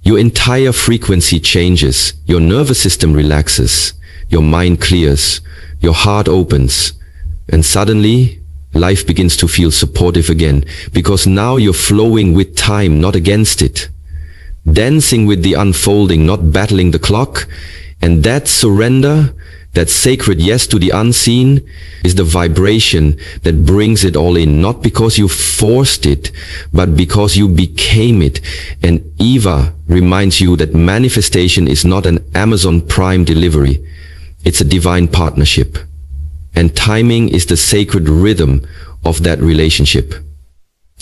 your entire frequency changes, your nervous system relaxes, your mind clears, your heart opens, and suddenly life begins to feel supportive again, because now you're flowing with time, not against it. Dancing with the unfolding, not battling the clock. And that surrender, that sacred yes to the unseen, is the vibration that brings it all in, not because you forced it, but because you became it. And Eva reminds you that manifestation is not an Amazon Prime delivery. It's a divine partnership. And timing is the sacred rhythm of that relationship.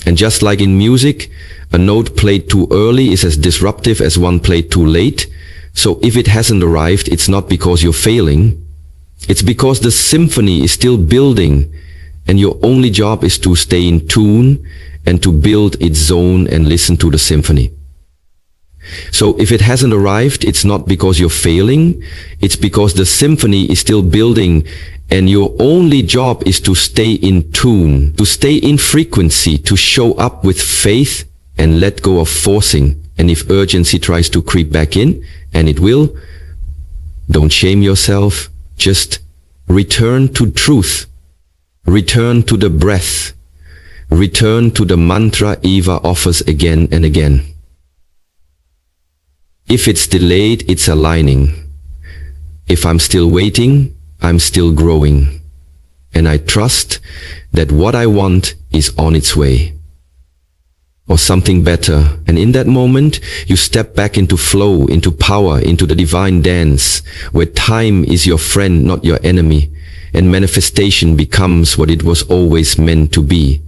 And just like in music, a note played too early is as disruptive as one played too late. So if it hasn't arrived, it's not because you're failing. It's because the symphony is still building, and your only job is to stay in tune and to build its zone and listen to the symphony. So if it hasn't arrived, it's not because you're failing, it's because the symphony is still building, and your only job is to stay in tune, to stay in frequency, to show up with faith and let go of forcing. And if urgency tries to creep back in, and it will, don't shame yourself, just return to truth, return to the breath, return to the mantra Eva offers again and again. If it's delayed, it's aligning. If I'm still waiting, I'm still growing. And I trust that what I want is on its way. Or something better. And in that moment, you step back into flow, into power, into the divine dance, where time is your friend, not your enemy. And manifestation becomes what it was always meant to be.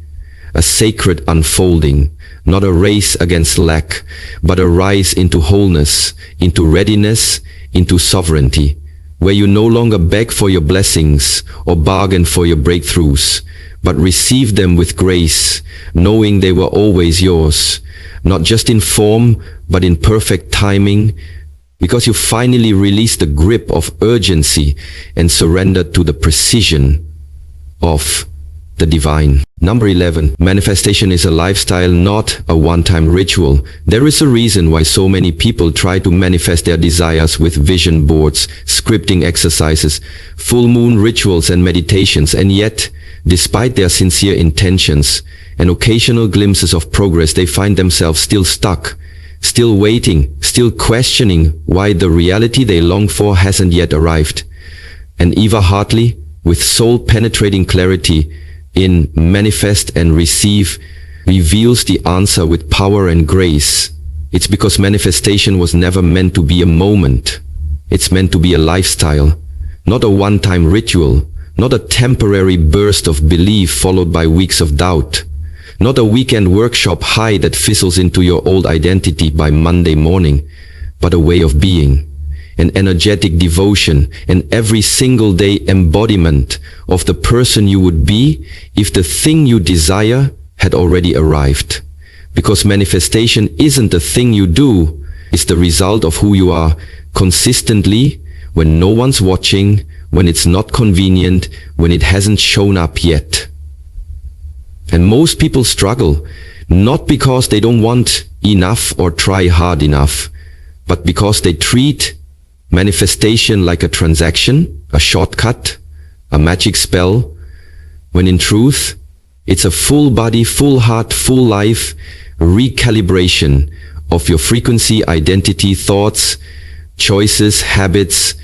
A sacred unfolding, not a race against lack, but a rise into wholeness, into readiness, into sovereignty, where you no longer beg for your blessings or bargain for your breakthroughs, but receive them with grace, knowing they were always yours, not just in form, but in perfect timing, because you finally release the grip of urgency and surrender to the precision of the divine. Number 11, manifestation is a lifestyle, not a one-time ritual. There is a reason why so many people try to manifest their desires with vision boards, scripting exercises, full moon rituals and meditations, and yet, despite their sincere intentions and occasional glimpses of progress, they find themselves still stuck, still waiting, still questioning why the reality they long for hasn't yet arrived. And Eva Hartley, with soul-penetrating clarity, in Manifest and Receive, reveals the answer with power and grace. It's because manifestation was never meant to be a moment. It's meant to be a lifestyle, not a one-time ritual, not a temporary burst of belief followed by weeks of doubt, not a weekend workshop high that fizzles into your old identity by Monday morning, but a way of being, an energetic devotion, and every single day embodiment of the person you would be if the thing you desire had already arrived. Because manifestation isn't a thing you do, it's the result of who you are consistently, when no one's watching, when it's not convenient, when it hasn't shown up yet. And most people struggle, not because they don't want enough or try hard enough, but because they treat manifestation like a transaction, a shortcut, a magic spell, when in truth, it's a full body, full heart, full life recalibration of your frequency, identity, thoughts, choices, habits,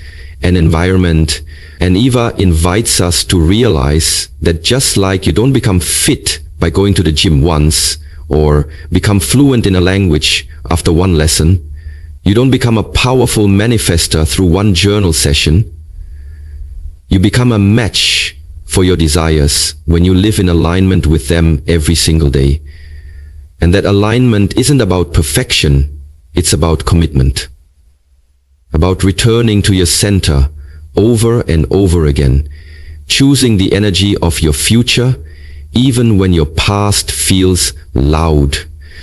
and environment. And Eva invites us to realize that just like you don't become fit by going to the gym once, or become fluent in a language after one lesson, you don't become a powerful manifester through one journal session. You become a match for your desires when you live in alignment with them every single day. And that alignment isn't about perfection, it's about commitment. About returning to your center over and over again, choosing the energy of your future even when your past feels loud.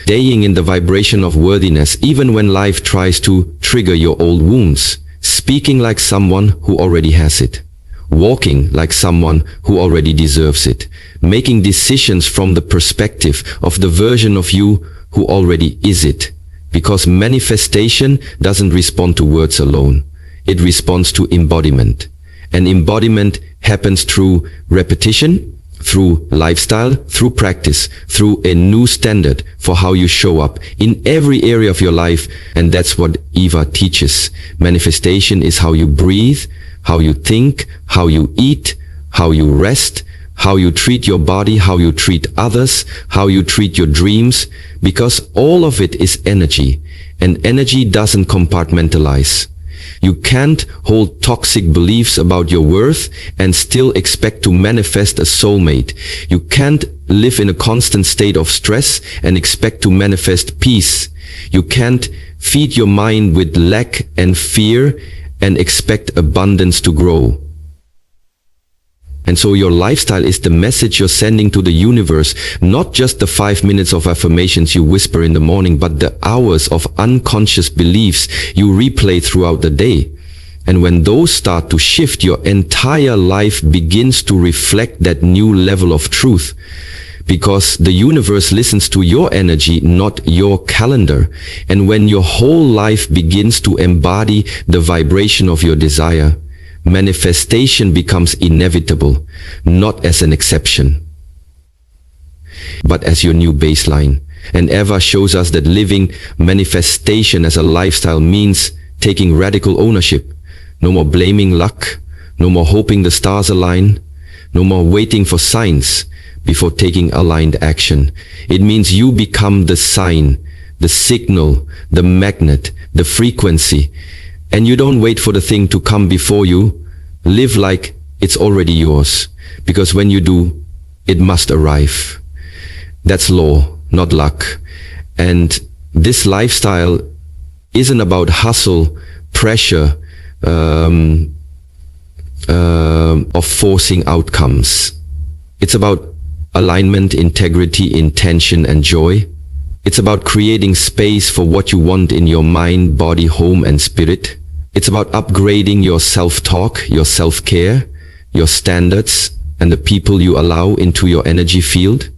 Staying in the vibration of worthiness even when life tries to trigger your old wounds. Speaking like someone who already has it. Walking like someone who already deserves it. Making decisions from the perspective of the version of you who already is it. Because manifestation doesn't respond to words alone. It responds to embodiment. And embodiment happens through repetition, through lifestyle, through practice, through a new standard for how you show up in every area of your life. And that's what Eva teaches. Manifestation is how you breathe, how you think, how you eat, how you rest, how you treat your body, how you treat others, how you treat your dreams, because all of it is energy, and energy doesn't compartmentalize. You can't hold toxic beliefs about your worth and still expect to manifest a soulmate. You can't live in a constant state of stress and expect to manifest peace. You can't feed your mind with lack and fear and expect abundance to grow. And so your lifestyle is the message you're sending to the universe, not just the 5 minutes of affirmations you whisper in the morning, but the hours of unconscious beliefs you replay throughout the day. And when those start to shift, your entire life begins to reflect that new level of truth. Because the universe listens to your energy, not your calendar. And when your whole life begins to embody the vibration of your desire, manifestation becomes inevitable, not as an exception, but as your new baseline. And Eva shows us that living manifestation as a lifestyle means taking radical ownership. No more blaming luck, no more hoping the stars align, no more waiting for signs before taking aligned action. It means you become the sign, the signal, the magnet, the frequency. And you don't wait for the thing to come before you. Live like it's already yours. Because when you do, it must arrive. That's law, not luck. And this lifestyle isn't about hustle, pressure, of forcing outcomes. It's about alignment, integrity, intention, and joy. It's about creating space for what you want in your mind, body, home, and spirit. It's about upgrading your self-talk, your self-care, your standards, and the people you allow into your energy field.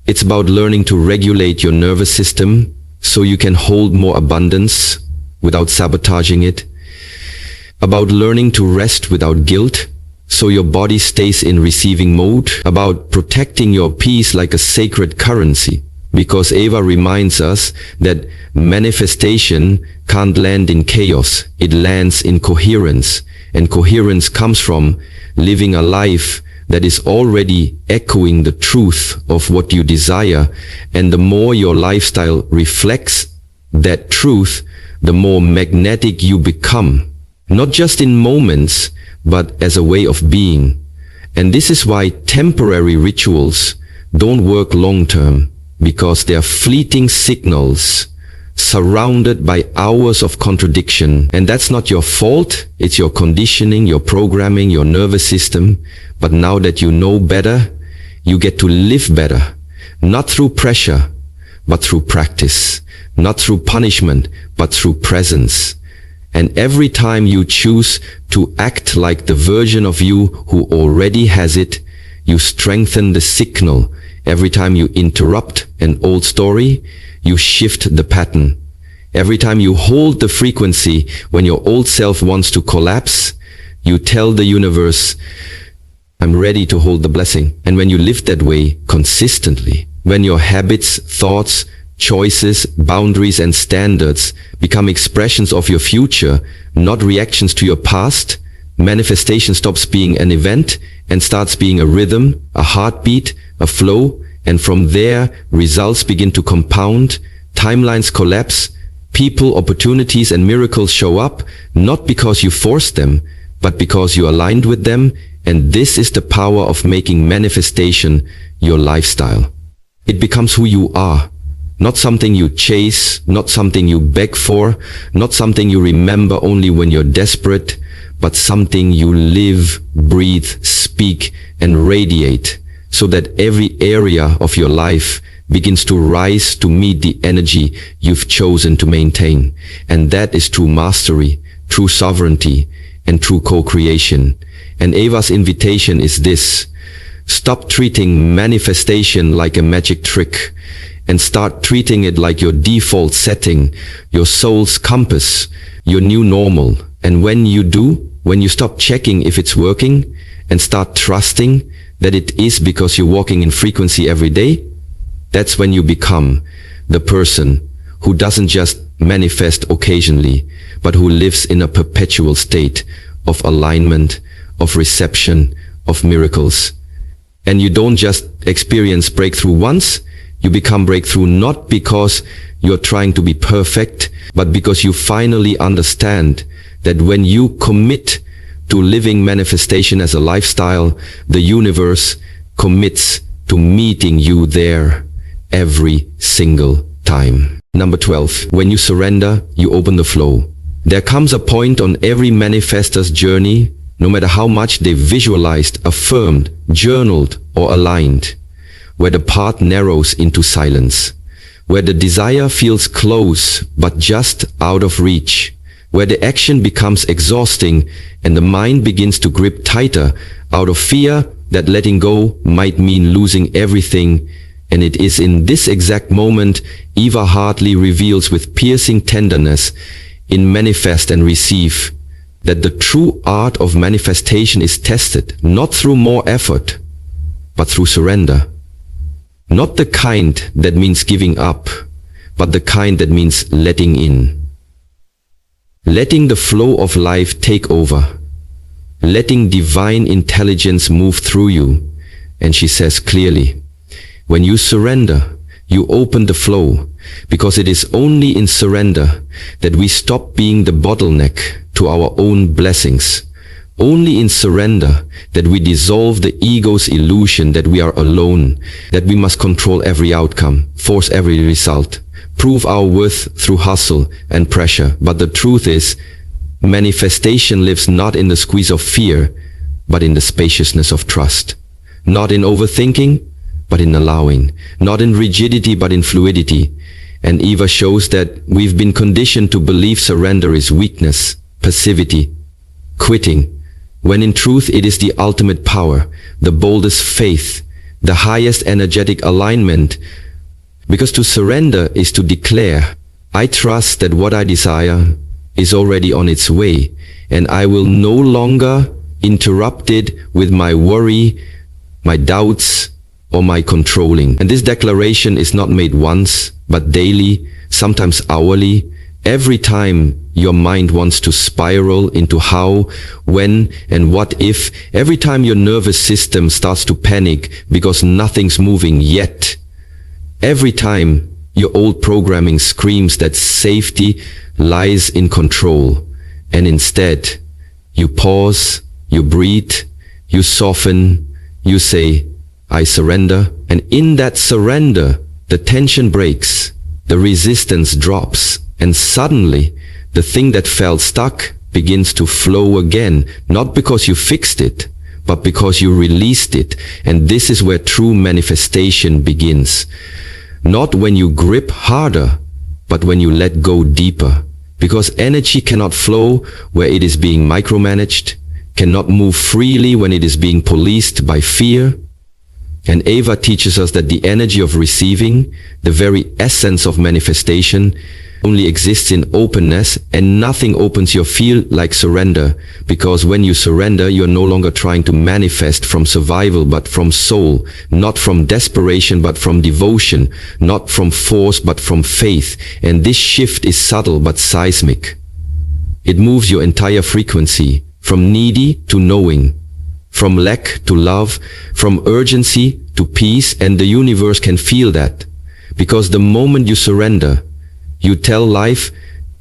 It's about learning to regulate your nervous system so you can hold more abundance without sabotaging it. About learning to rest without guilt so your body stays in receiving mode. About protecting your peace like a sacred currency. Because Eva reminds us that manifestation can't land in chaos, it lands in coherence. And coherence comes from living a life that is already echoing the truth of what you desire. And the more your lifestyle reflects that truth, the more magnetic you become. Not just in moments, but as a way of being. And this is why temporary rituals don't work long term. Because they are fleeting signals surrounded by hours of contradiction. And that's not your fault. It's your conditioning, your programming, your nervous system. But now that you know better, you get to live better. Not through pressure, but through practice. Not through punishment, but through presence. And every time you choose to act like the version of you who already has it, you strengthen the signal. Every time you interrupt an old story, you shift the pattern. Every time you hold the frequency when your old self wants to collapse, you tell the universe, I'm ready to hold the blessing. And when you live that way consistently, when your habits, thoughts, choices, boundaries, and standards become expressions of your future, not reactions to your past, manifestation stops being an event and starts being a rhythm, a heartbeat, a flow, and from there, results begin to compound, timelines collapse, people, opportunities, and miracles show up, not because you forced them, but because you aligned with them, and this is the power of making manifestation your lifestyle. It becomes who you are, not something you chase, not something you beg for, not something you remember only when you're desperate, but something you live, breathe, speak, and radiate. So that every area of your life begins to rise to meet the energy you've chosen to maintain. And that is true mastery, true sovereignty, and true co-creation. And Eva's invitation is this: stop treating manifestation like a magic trick and start treating it like your default setting, your soul's compass, your new normal. And when you do, when you stop checking if it's working and start trusting that it is because you're walking in frequency every day, that's when you become the person who doesn't just manifest occasionally, but who lives in a perpetual state of alignment, of reception, of miracles. And you don't just experience breakthrough once, you become breakthrough not because you're trying to be perfect, but because you finally understand that when you commit to living manifestation as a lifestyle, the universe commits to meeting you there every single time. Number 12. When you surrender, you open the flow. There comes a point on every manifestor's journey, no matter how much they visualized, affirmed, journaled, or aligned, where the path narrows into silence, where the desire feels close but just out of reach, where the action becomes exhausting and the mind begins to grip tighter out of fear that letting go might mean losing everything. And it is in this exact moment Eva Hartley reveals with piercing tenderness in Manifest and Receive that the true art of manifestation is tested not through more effort, but through surrender. Not the kind that means giving up, but the kind that means letting in. Letting the flow of life take over. Letting divine intelligence move through you. And she says clearly, when you surrender, you open the flow, because it is only in surrender that we stop being the bottleneck to our own blessings. Only in surrender that we dissolve the ego's illusion that we are alone, that we must control every outcome, force every result, prove our worth through hustle and pressure. But the truth is, manifestation lives not in the squeeze of fear, but in the spaciousness of trust. Not in overthinking, but in allowing. Not in rigidity, but in fluidity. And Eva shows that we've been conditioned to believe surrender is weakness, passivity, quitting, when in truth it is the ultimate power, the boldest faith, the highest energetic alignment. Because to surrender is to declare, I trust that what I desire is already on its way, and I will no longer interrupt it with my worry, my doubts, or my controlling. And this declaration is not made once, but daily, sometimes hourly. Every time your mind wants to spiral into how, when, and what if, every time your nervous system starts to panic because nothing's moving yet, every time your old programming screams that safety lies in control, and instead you pause, you breathe, you soften, you say, I surrender. And in that surrender, the tension breaks, the resistance drops, and suddenly the thing that felt stuck begins to flow again, not because you fixed it, but because you released it. And this is where true manifestation begins. Not when you grip harder, but when you let go deeper. Because energy cannot flow where it is being micromanaged, cannot move freely when it is being policed by fear. And Eva teaches us that the energy of receiving, the very essence of manifestation, only exists in openness, and nothing opens your field like surrender. Because when you surrender, you're no longer trying to manifest from survival but from soul, not from desperation but from devotion, not from force but from faith. And this shift is subtle but seismic. It moves your entire frequency, from needy to knowing, from lack to love, from urgency to peace, and the universe can feel that. Because the moment you surrender, you tell life,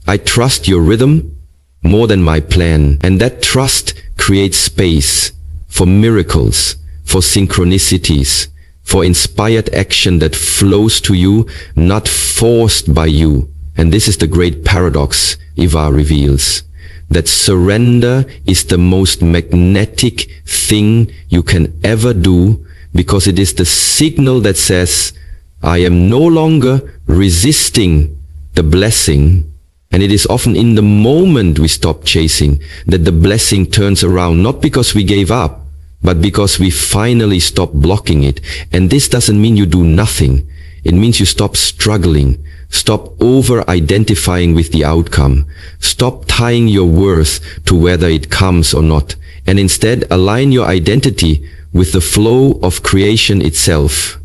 I trust your rhythm more than my plan. And that trust creates space for miracles, for synchronicities, for inspired action that flows to you, not forced by you. And this is the great paradox Eva reveals, that surrender is the most magnetic thing you can ever do, because it is the signal that says, I am no longer resisting the blessing. And it is often in the moment we stop chasing that the blessing turns around, not because we gave up, but because we finally stop blocking it. And this doesn't mean you do nothing. It means you stop struggling, stop over-identifying with the outcome, stop tying your worth to whether it comes or not, and instead align your identity with the flow of creation itself.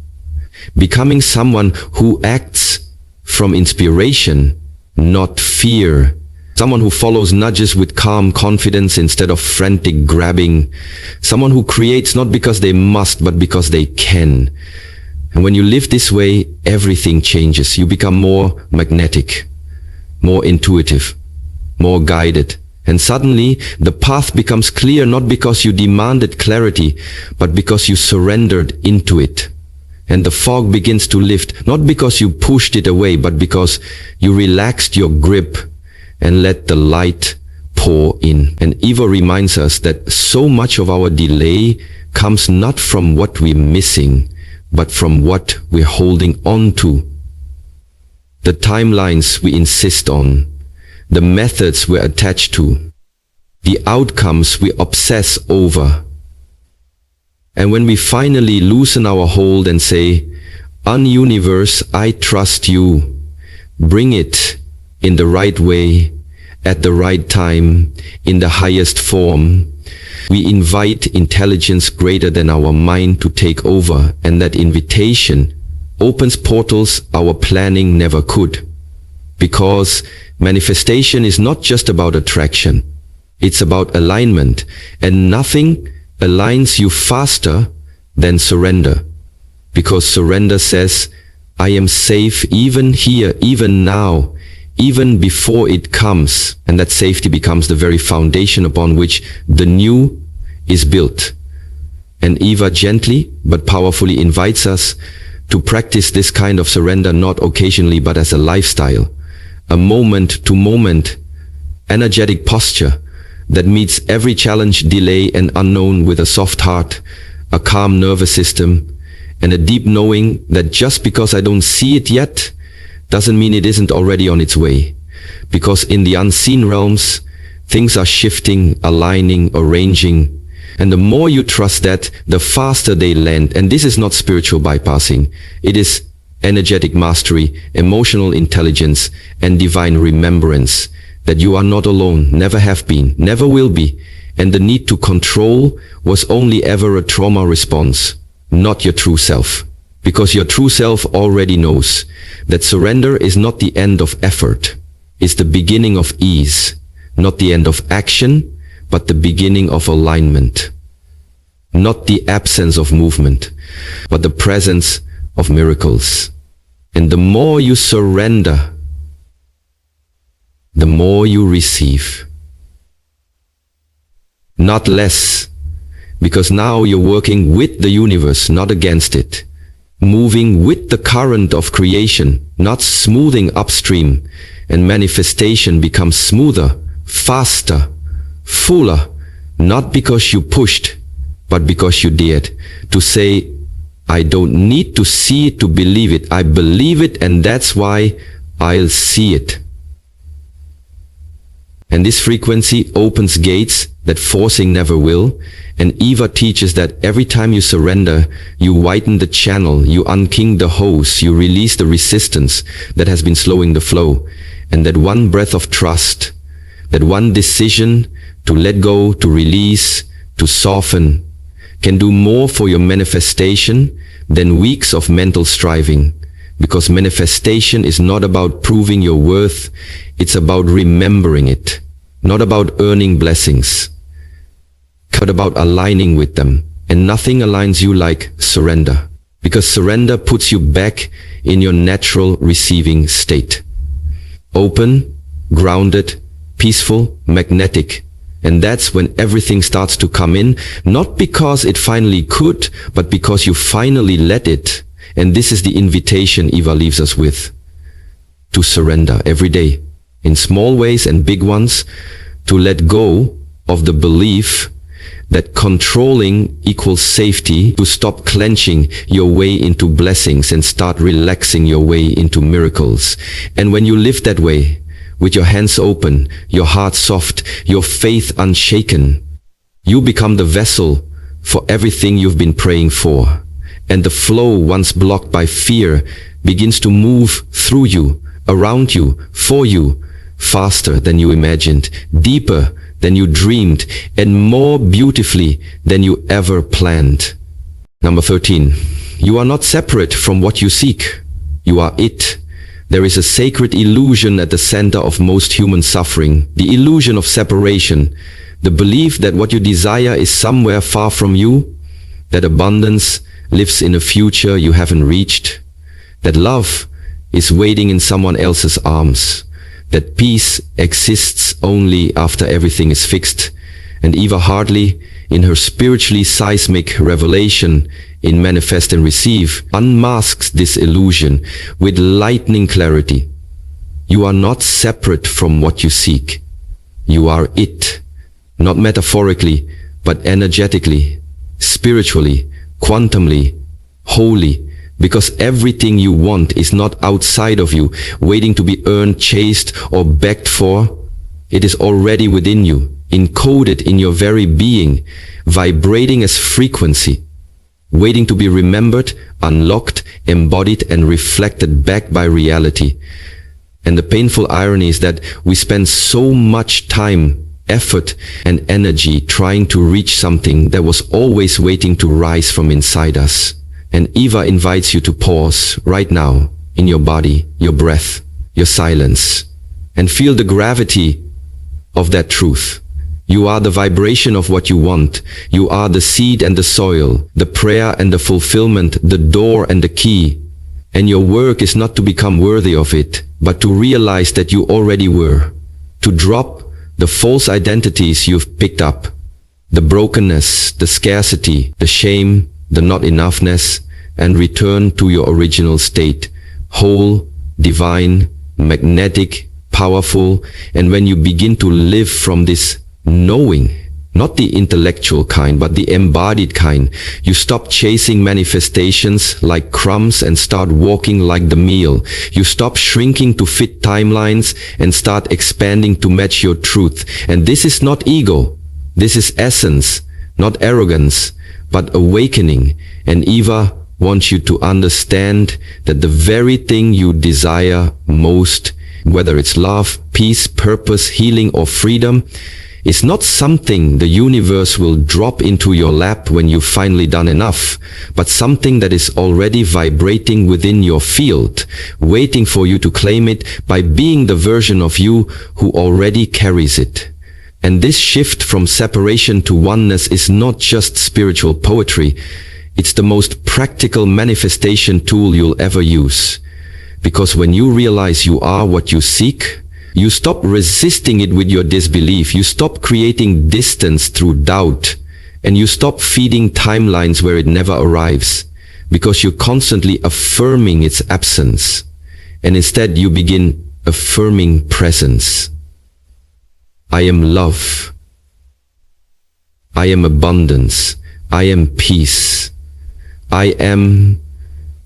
Becoming someone who acts from inspiration, not fear. Someone who follows nudges with calm confidence instead of frantic grabbing. Someone who creates not because they must, but because they can. And when you live this way, everything changes. You become more magnetic, more intuitive, more guided, And suddenly, the path becomes clear not because you demanded clarity, but because you surrendered into it. And the fog begins to lift, not because you pushed it away, but because you relaxed your grip and let the light pour in. And Eva reminds us that so much of our delay comes not from what we're missing, but from what we're holding on to. The timelines we insist on, the methods we're attached to, the outcomes we obsess over. And when we finally loosen our hold and say, "Universe, I trust you. Bring it in the right way, at the right time, in the highest form," we invite intelligence greater than our mind to take over, and that invitation opens portals our planning never could. Because manifestation is not just about attraction. It's about alignment, and nothing aligns you faster than surrender. Because surrender says, "I am safe even here, even now, even before it comes." And that safety becomes the very foundation upon which the new is built. And Eva gently but powerfully invites us to practice this kind of surrender not occasionally but as a lifestyle, a moment-to-moment energetic posture that meets every challenge, delay, and unknown with a soft heart, a calm nervous system, and a deep knowing that just because I don't see it yet doesn't mean it isn't already on its way. Because in the unseen realms, things are shifting, aligning, arranging, and the more you trust that, the faster they land. And this is not spiritual bypassing. It is energetic mastery, emotional intelligence, and divine remembrance that you are not alone, never have been, never will be, and the need to control was only ever a trauma response, not your true self. Because your true self already knows that surrender is not the end of effort, it's the beginning of ease, not the end of action, but the beginning of alignment. Not the absence of movement, but the presence of miracles. And the more you surrender, the more you receive. Not less, because now you're working with the universe, not against it. Moving with the current of creation, not smoothing upstream, and manifestation becomes smoother, faster, fuller, not because you pushed, but because you dared to say, "I don't need to see it to believe it. I believe it, and that's why I'll see it." And this frequency opens gates that forcing never will. And Eva teaches that every time you surrender, you widen the channel, you unking the hose, you release the resistance that has been slowing the flow. And that one breath of trust, that one decision to let go, to release, to soften, can do more for your manifestation than weeks of mental striving. Because manifestation is not about proving your worth, it's about remembering it. Not about earning blessings, but about aligning with them. And nothing aligns you like surrender. Because surrender puts you back in your natural receiving state. Open, grounded, peaceful, magnetic. And that's when everything starts to come in, not because it finally could, but because you finally let it. And this is the invitation Eva leaves us with. To surrender every day, in small ways and big ones, to let go of the belief that controlling equals safety, to stop clenching your way into blessings and start relaxing your way into miracles. And when you live that way, with your hands open, your heart soft, your faith unshaken, you become the vessel for everything you've been praying for. And the flow, once blocked by fear, begins to move through you, around you, for you, faster than you imagined, deeper than you dreamed, and more beautifully than you ever planned. Number 13. You are not separate from what you seek. You are it. There is a sacred illusion at the center of most human suffering, the illusion of separation, the belief that what you desire is somewhere far from you, that abundance lives in a future you haven't reached, that love is waiting in someone else's arms, that peace exists only after everything is fixed. And Eva Hartley, in her spiritually seismic revelation in Manifest and Receive, unmasks this illusion with lightning clarity. You are not separate from what you seek. You are it, not metaphorically, but energetically, spiritually, quantumly, wholly, because everything you want is not outside of you, waiting to be earned, chased, or begged for. It is already within you, encoded in your very being, vibrating as frequency, waiting to be remembered, unlocked, embodied, and reflected back by reality. And the painful irony is that we spend so much time, effort, and energy trying to reach something that was always waiting to rise from inside us. And Eva invites you to pause right now in your body, your breath, your silence, and feel the gravity of that truth. You are the vibration of what you want. You are the seed and the soil, the prayer and the fulfillment, the door and the key. And your work is not to become worthy of it, but to realize that you already were. To drop the false identities you've picked up, the brokenness, the scarcity, the shame, the not enoughness, and return to your original state, whole, divine, magnetic, powerful. And when you begin to live from this knowing, not the intellectual kind, but the embodied kind, you stop chasing manifestations like crumbs and start walking like the meal. You stop shrinking to fit timelines and start expanding to match your truth. And this is not ego. This is essence, not arrogance, but awakening. And Eva wants you to understand that the very thing you desire most, whether it's love, peace, purpose, healing, or freedom, is not something the universe will drop into your lap when you've finally done enough, but something that is already vibrating within your field, waiting for you to claim it by being the version of you who already carries it. And this shift from separation to oneness is not just spiritual poetry. It's the most practical manifestation tool you'll ever use. Because when you realize you are what you seek, you stop resisting it with your disbelief. You stop creating distance through doubt. And you stop feeding timelines where it never arrives. Because you're constantly affirming its absence. And instead you begin affirming presence. I am love. I am abundance. I am peace. I am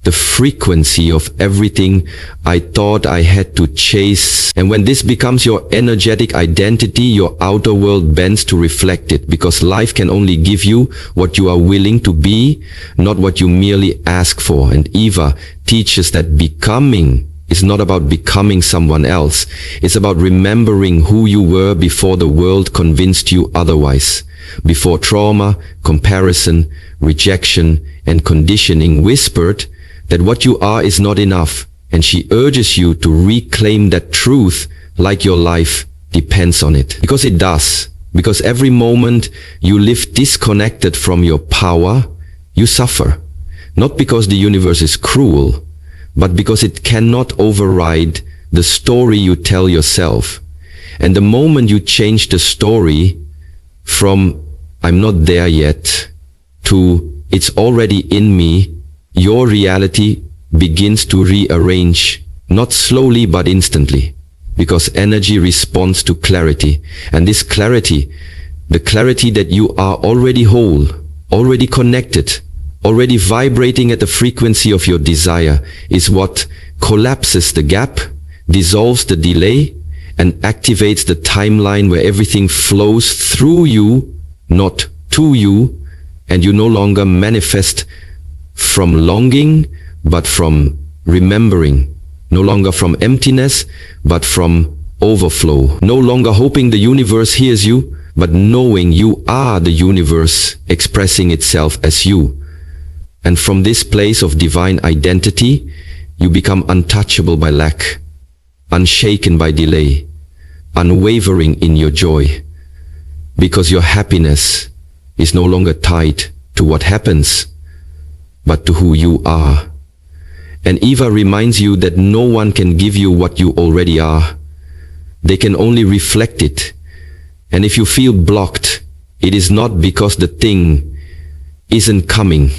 the frequency of everything I thought I had to chase. And when this becomes your energetic identity, your outer world bends to reflect it, because life can only give you what you are willing to be, not what you merely ask for. And Eva teaches that becoming is not about becoming someone else. It's about remembering who you were before the world convinced you otherwise. Before trauma, comparison, rejection, and conditioning whispered that what you are is not enough, and she urges you to reclaim that truth like your life depends on it. Because it does. Because every moment you live disconnected from your power, you suffer. Not because the universe is cruel, but because it cannot override the story you tell yourself. And the moment you change the story from "I'm not there yet" to "it's already in me," your reality begins to rearrange, not slowly but instantly, because energy responds to clarity. And this clarity, the clarity that you are already whole, already connected, already vibrating at the frequency of your desire, is what collapses the gap, dissolves the delay, and activates the timeline where everything flows through you, not to you, and you no longer manifest from longing, but from remembering. No longer from emptiness, but from overflow. No longer hoping the universe hears you, but knowing you are the universe expressing itself as you. And from this place of divine identity, you become untouchable by lack, unshaken by delay, unwavering in your joy. Because your happiness is no longer tied to what happens, but to who you are. And Eva reminds you that no one can give you what you already are, They can only reflect it. And if you feel blocked, it is not because the thing isn't coming.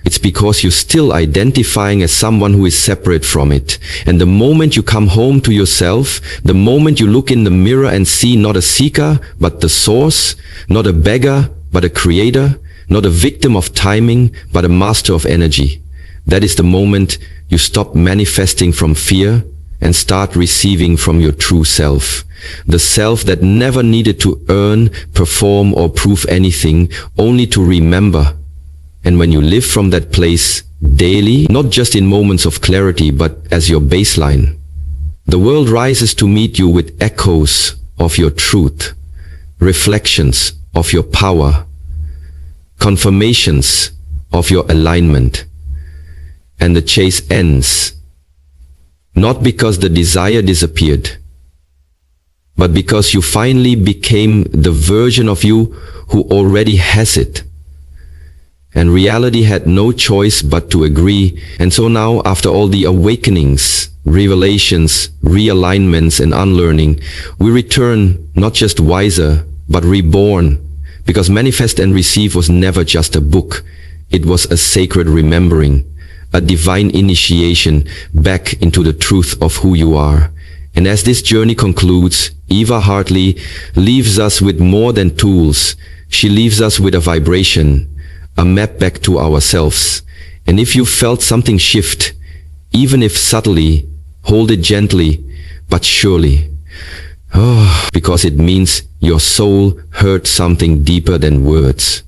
It's because you're still identifying as someone who is separate from it. And the moment you come home to yourself, the moment you look in the mirror and see not a seeker, but the source, not a beggar, but a creator, not a victim of timing, but a master of energy, that is the moment you stop manifesting from fear and start receiving from your true self. The self that never needed to earn, perform, or prove anything, only to remember. And when you live from that place daily, not just in moments of clarity, but as your baseline, the world rises to meet you with echoes of your truth, reflections of your power, confirmations of your alignment. And the chase ends, not because the desire disappeared, but because you finally became the version of you who already has it. And reality had no choice but to agree. And so now, after all the awakenings, revelations, realignments, and unlearning, we return not just wiser, but reborn. Because Manifest and Receive was never just a book. It was a sacred remembering, a divine initiation back into the truth of who you are. And as this journey concludes, Eva Hartley leaves us with more than tools. She leaves us with a vibration, a map back to ourselves. And if you felt something shift, even if subtly, hold it gently, but surely. Because it means your soul heard something deeper than words.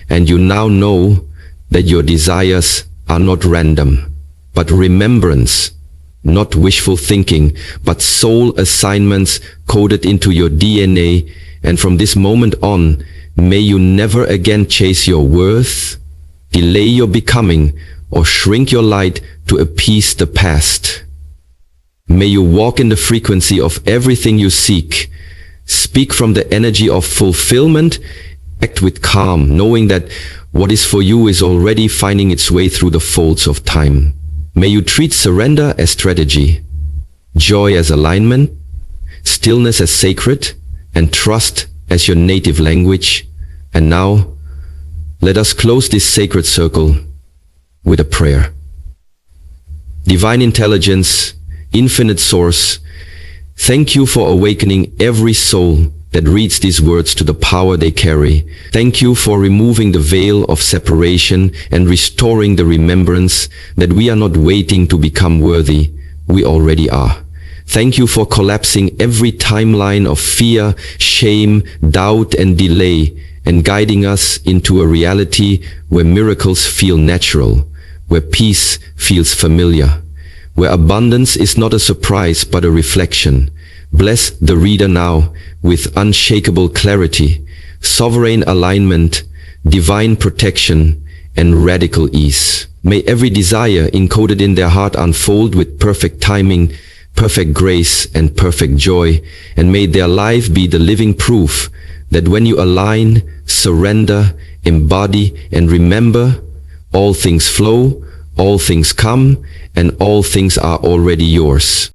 And you now know that your desires are not random, but remembrance, not wishful thinking, but soul assignments coded into your DNA. And from this moment on, may you never again chase your worth, delay your becoming, or shrink your light to appease the past. May you walk in the frequency of everything you seek, speak from the energy of fulfillment, act with calm, knowing that what is for you is already finding its way through the folds of time. May you treat surrender as strategy, joy as alignment, stillness as sacred, and trust as your native language. And now, let us close this sacred circle with a prayer. Divine Intelligence, Infinite Source, thank you for awakening every soul that reads these words to the power they carry. Thank you for removing the veil of separation and restoring the remembrance that we are not waiting to become worthy. We already are. Thank you for collapsing every timeline of fear, shame, doubt, and delay, and guiding us into a reality where miracles feel natural, where peace feels familiar, where abundance is not a surprise but a reflection. Bless the reader now with unshakable clarity, sovereign alignment, divine protection, and radical ease. May every desire encoded in their heart unfold with perfect timing, perfect grace, and perfect joy, and may their life be the living proof that when you align, surrender, embody, and remember, all things flow, all things come, and all things are already yours.